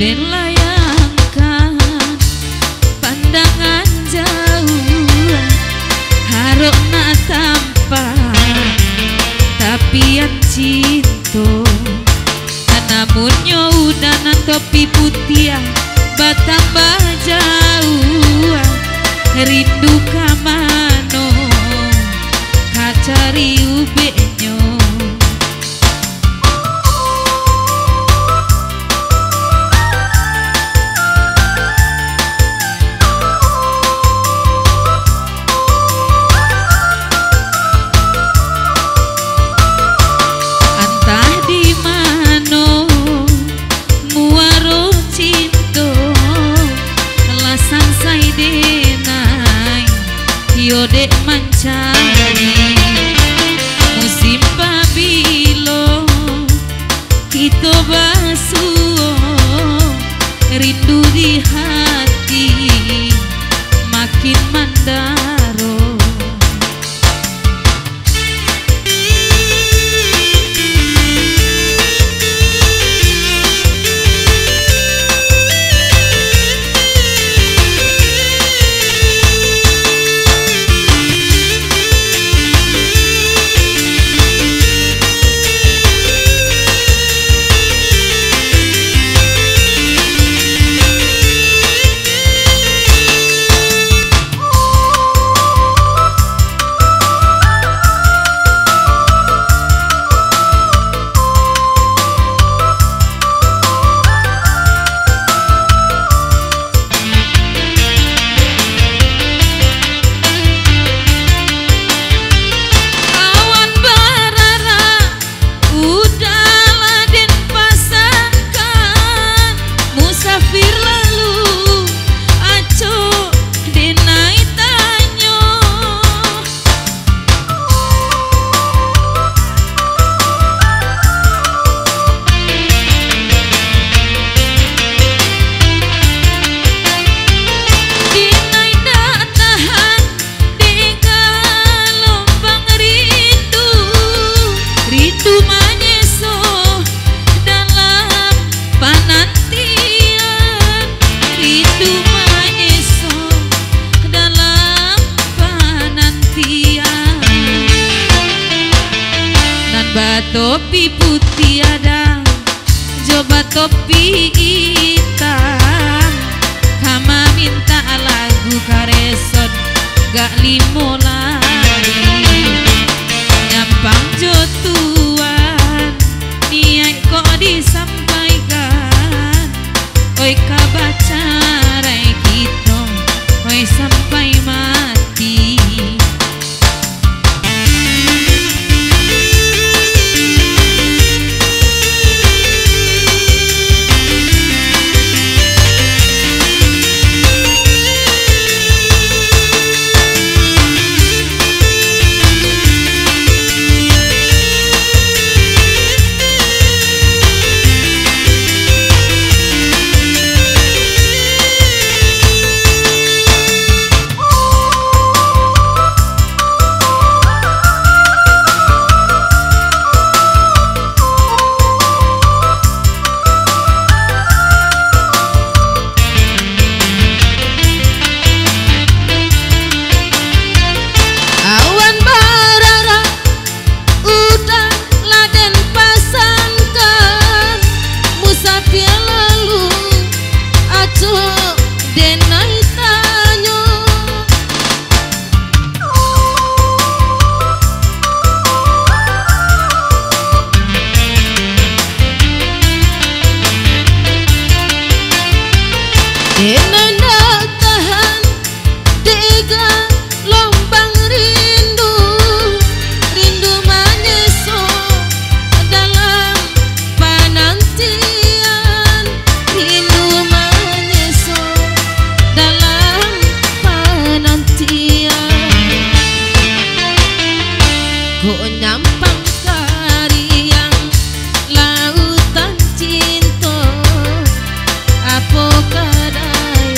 Speaker 1: dan layangkan pandangan jauh harok nak tampak tapi yang cinta namun nyaudanan topi putih batang bajau rindu kamano kacari ubeknya suo, rindu di hati makin mandaro. Topi putih ada, coba topi hitam. Kama minta lagu karesot gak limo lagi. Nyampang jotuan niat kok disampaikan. Oi kabaca rai kita, oi sampai mati. Nyampang kariang lautan cinta, apa kadai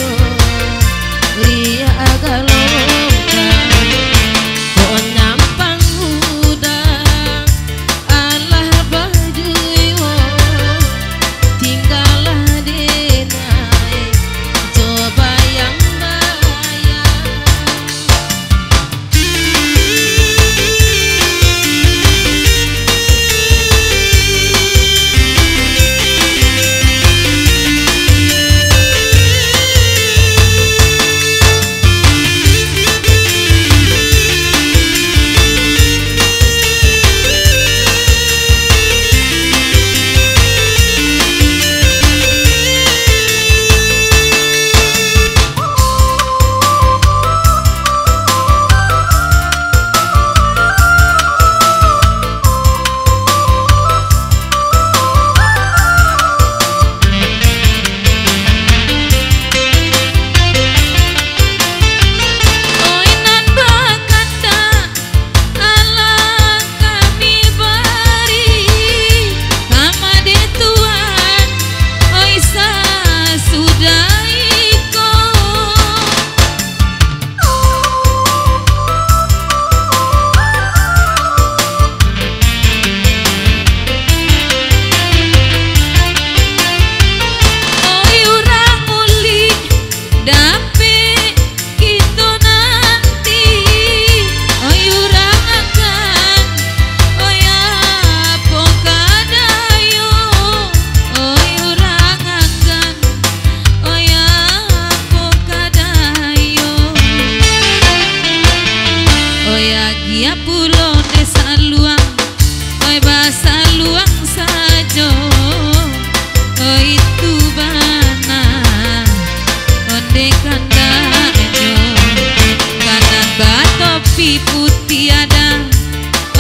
Speaker 1: topi putih ada,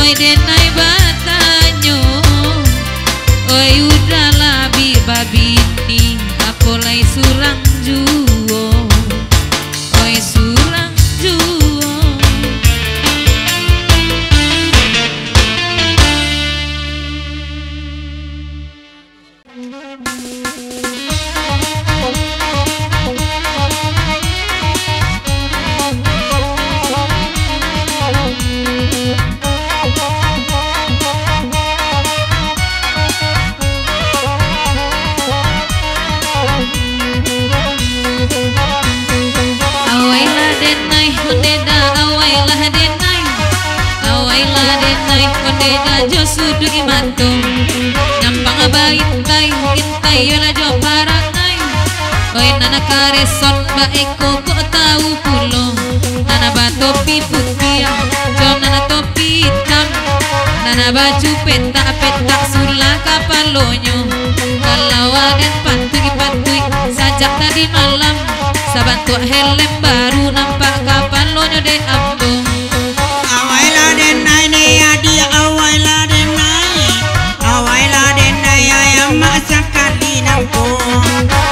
Speaker 1: oi denai batanyo, oi udahlah babini, apolai surang juo, oi surang juo. Jo sudu imato nyampang abai intai yola jo paratai oi nana kareson ba eko kok tahu pulo nana ba topi putih jo nana topi hitam nana baju petak sula kapalonyo kalau agen pantui sajak tadi malam sabantu helm baru nampak kapalonyo de ambo
Speaker 2: Awaila denai ne adia awaila sakali nampo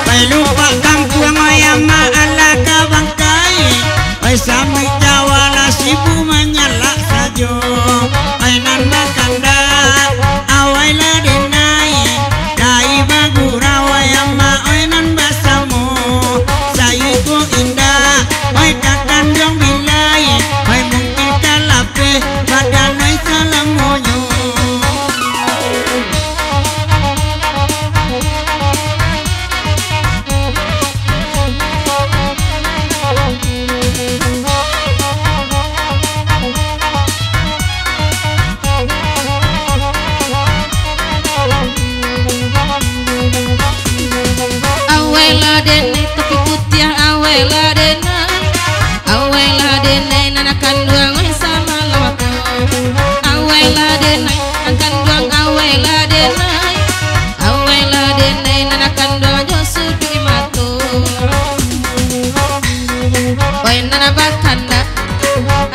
Speaker 2: pai lupa kampung ayama ala kabangkai pai sami jawala sibu menyala sajo pai nan makanda awaila denai dai bagura wayama oi nan basamo sayiku indah oi kakang jong bilai oi mungkin kalape badan oi salamonyo
Speaker 1: awela denai nana kanduang oi sama lawako awela denai akan duang awela denai nana kanduang jo sudu imato oi nana bakanda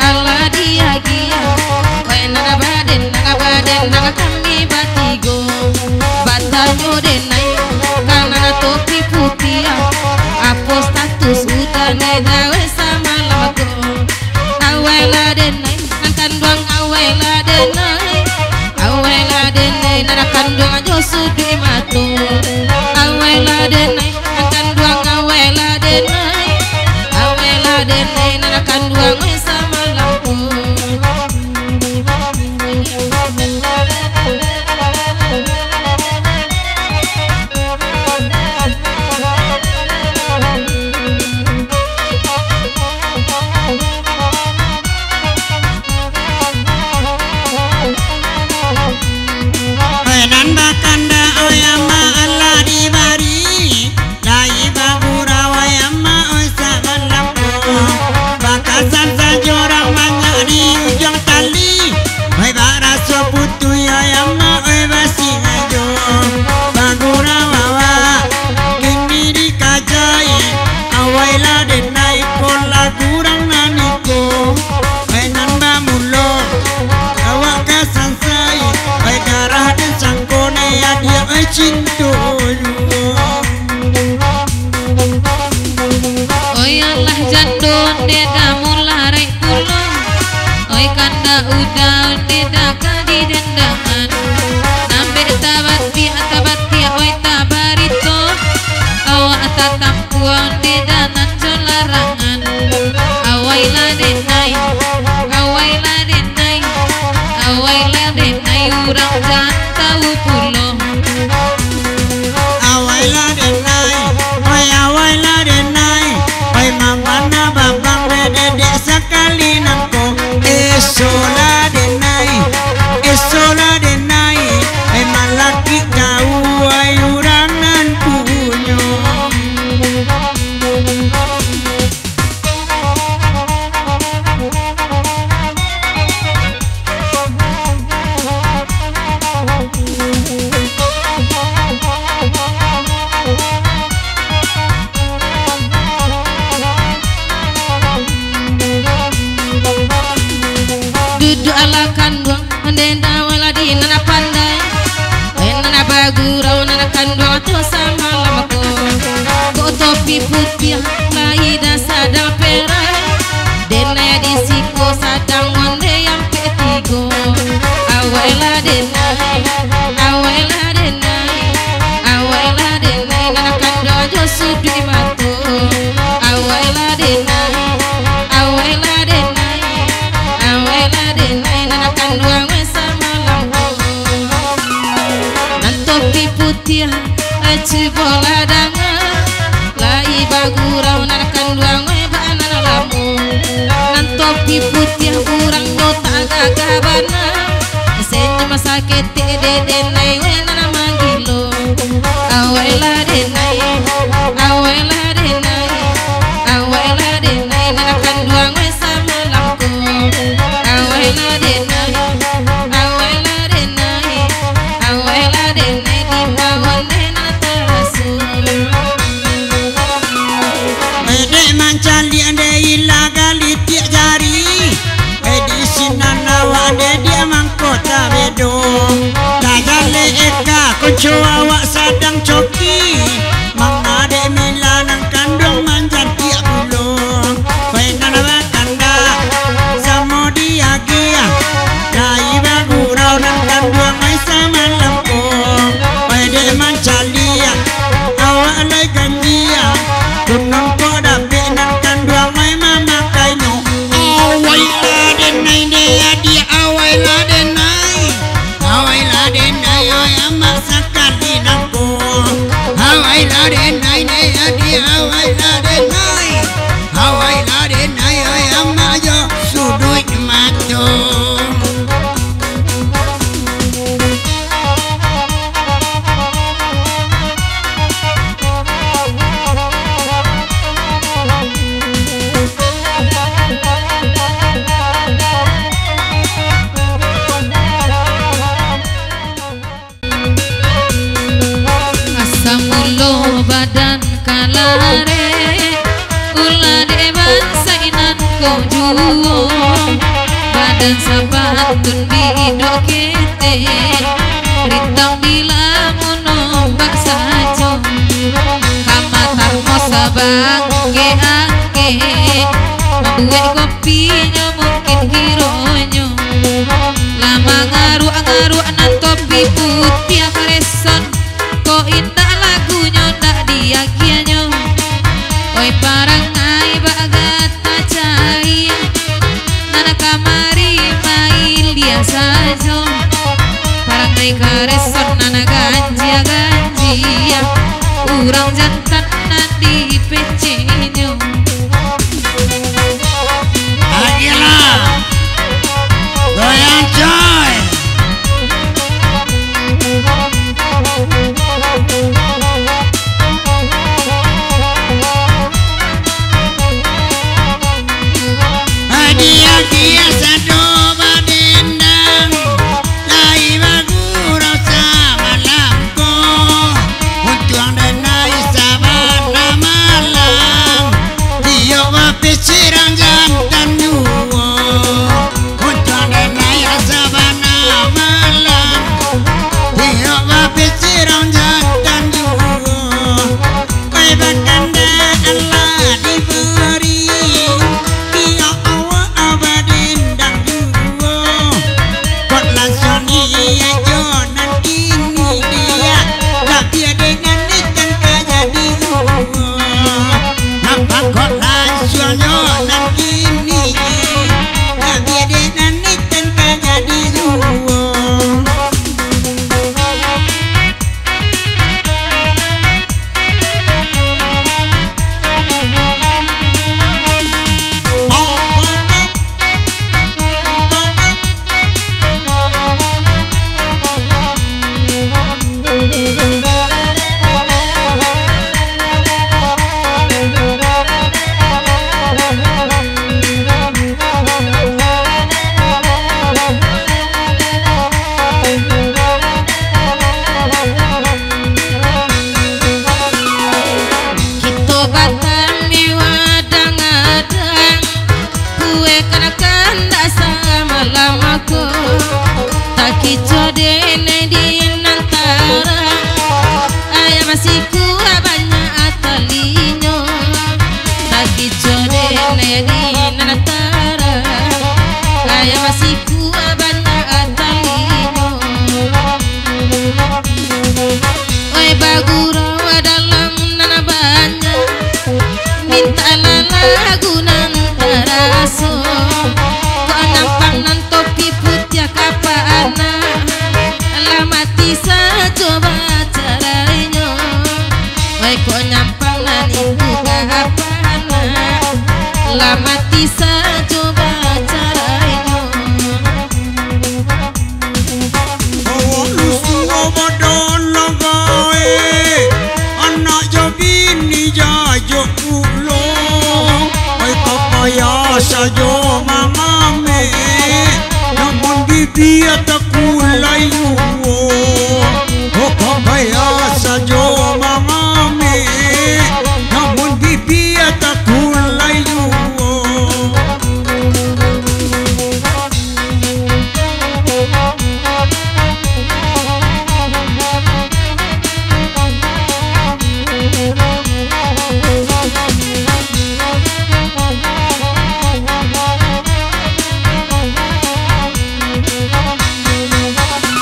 Speaker 1: ala dia gia oi nana baden nana kami batigo batanyo denai karena topi putih apa status udah nedawe sama lawako awela denai angkan duang awela denai nana kandung aja sudu imato awela denai angkan duang awela denai nana kandung sama lawako San Sanjor wala kandung denda wala di nana pandai nana bagurau nana kandung tu sama lamako ko topi putih lai da sadang perai dena di siko sadang wonde yang petigo awela denai awela denai awela denai nana kandung jo sudi matu awela denai awela denai awela denai nana kandung sama lamko nan topi putih aci bola danga lai bagurau nana kandung bana lamu nan topi putih kurang do taga kabana senja masake te de denai nana manggilo awela denai awela denai awela denai nana kandung sama lamko awela denai awela denai awela denai di bawah nana terasul
Speaker 2: Ede mancali ande ilaga litik jari Edi sinana wade dia mangkota bedo Lagale eka konco awak sadang coki Mangade milanang kandung manjan tiak bulung Painana bakanda samo dia gia Lai bagurau nang kandung mai sama lampung Ede mancali awak lai ganjia Kunang ko dape nang kandung mai mama kaino Awai la denai dia dia awai la denai Awai la denai oi ama sakali nangko Awai la denai dia dia awai la denai Awai la denai oi ama yo sudut matung
Speaker 1: asamulo badan kalare ula de bansainan ko juo badan sabatun bidok kete ritang dilamuno baksa jo kamatar mo sabang ke ake mabuwe kopinya mungkin hironyo lama ngaru nan topi putih kareson ko indah lagunya ndak diagianyo oi parang ngai bagat cahaya nana kamari mail dia sajo parang ngai kareson nana ganjia urang jantan nadi pecenyo
Speaker 2: Ayolah goyang coy Dia sado badendang lai bagurau sama lamko untuang denai sabana malam
Speaker 1: masiku banyak atalinyo lagi jode lagi nanatara kaya masiku banyak atalinyo oi bagura dalam nana banyak minta lagu nan taraso kok nampang nan topi putih kapana lamati sacoba caranya oi kok nyampang nan itu kapana lamati sacoba caranya
Speaker 2: oh lusu obodon logoe anak jobini jajo ulo oi kopaya sajo mangame namun bibi atakulayu oh kopaya sajo mangame namun bibi atakulayu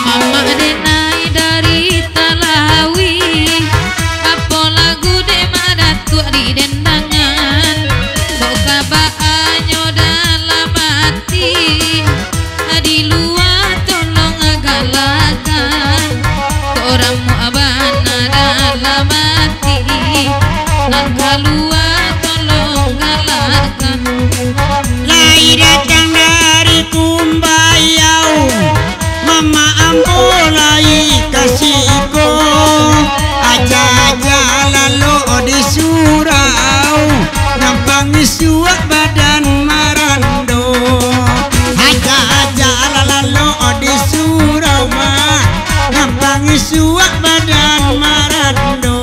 Speaker 1: mama denai dari Talawi apa lagu de madatu di dendangan kok kabaanyo dalam hati di luar tolong galakan kok oramu abana dalam hati nan keluar tolong galakan
Speaker 2: lai datang dari Kumbayau mama ambulai kasihku aja-aja lalu di surau nampang suak badan marando aja-aja lalu di surau mah nampang suak badan marando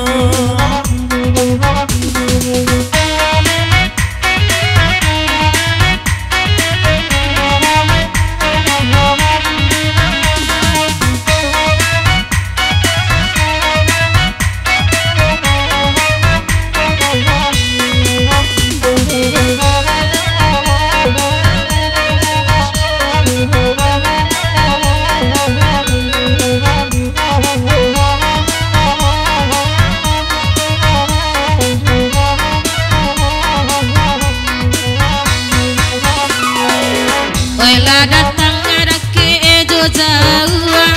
Speaker 1: Oilah datang ada ke ejo jauh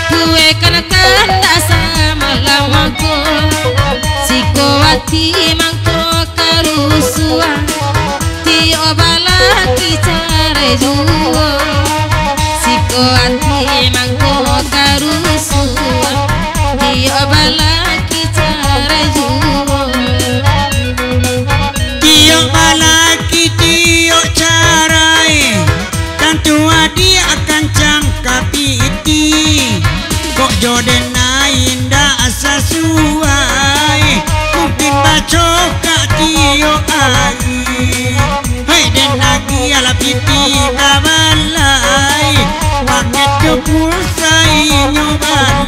Speaker 1: kue kanakan sama lamaku siko hati mangko karusua tio bala kicare juo siko hati mangko karusua tio bala kicare juo
Speaker 2: tio balaki tio carai tentu adi akan cangkapiti kok jodenai indah asa suai mungkin bacoka tio ai hai den lagi ala piti kabalai paket kepulsai nyoba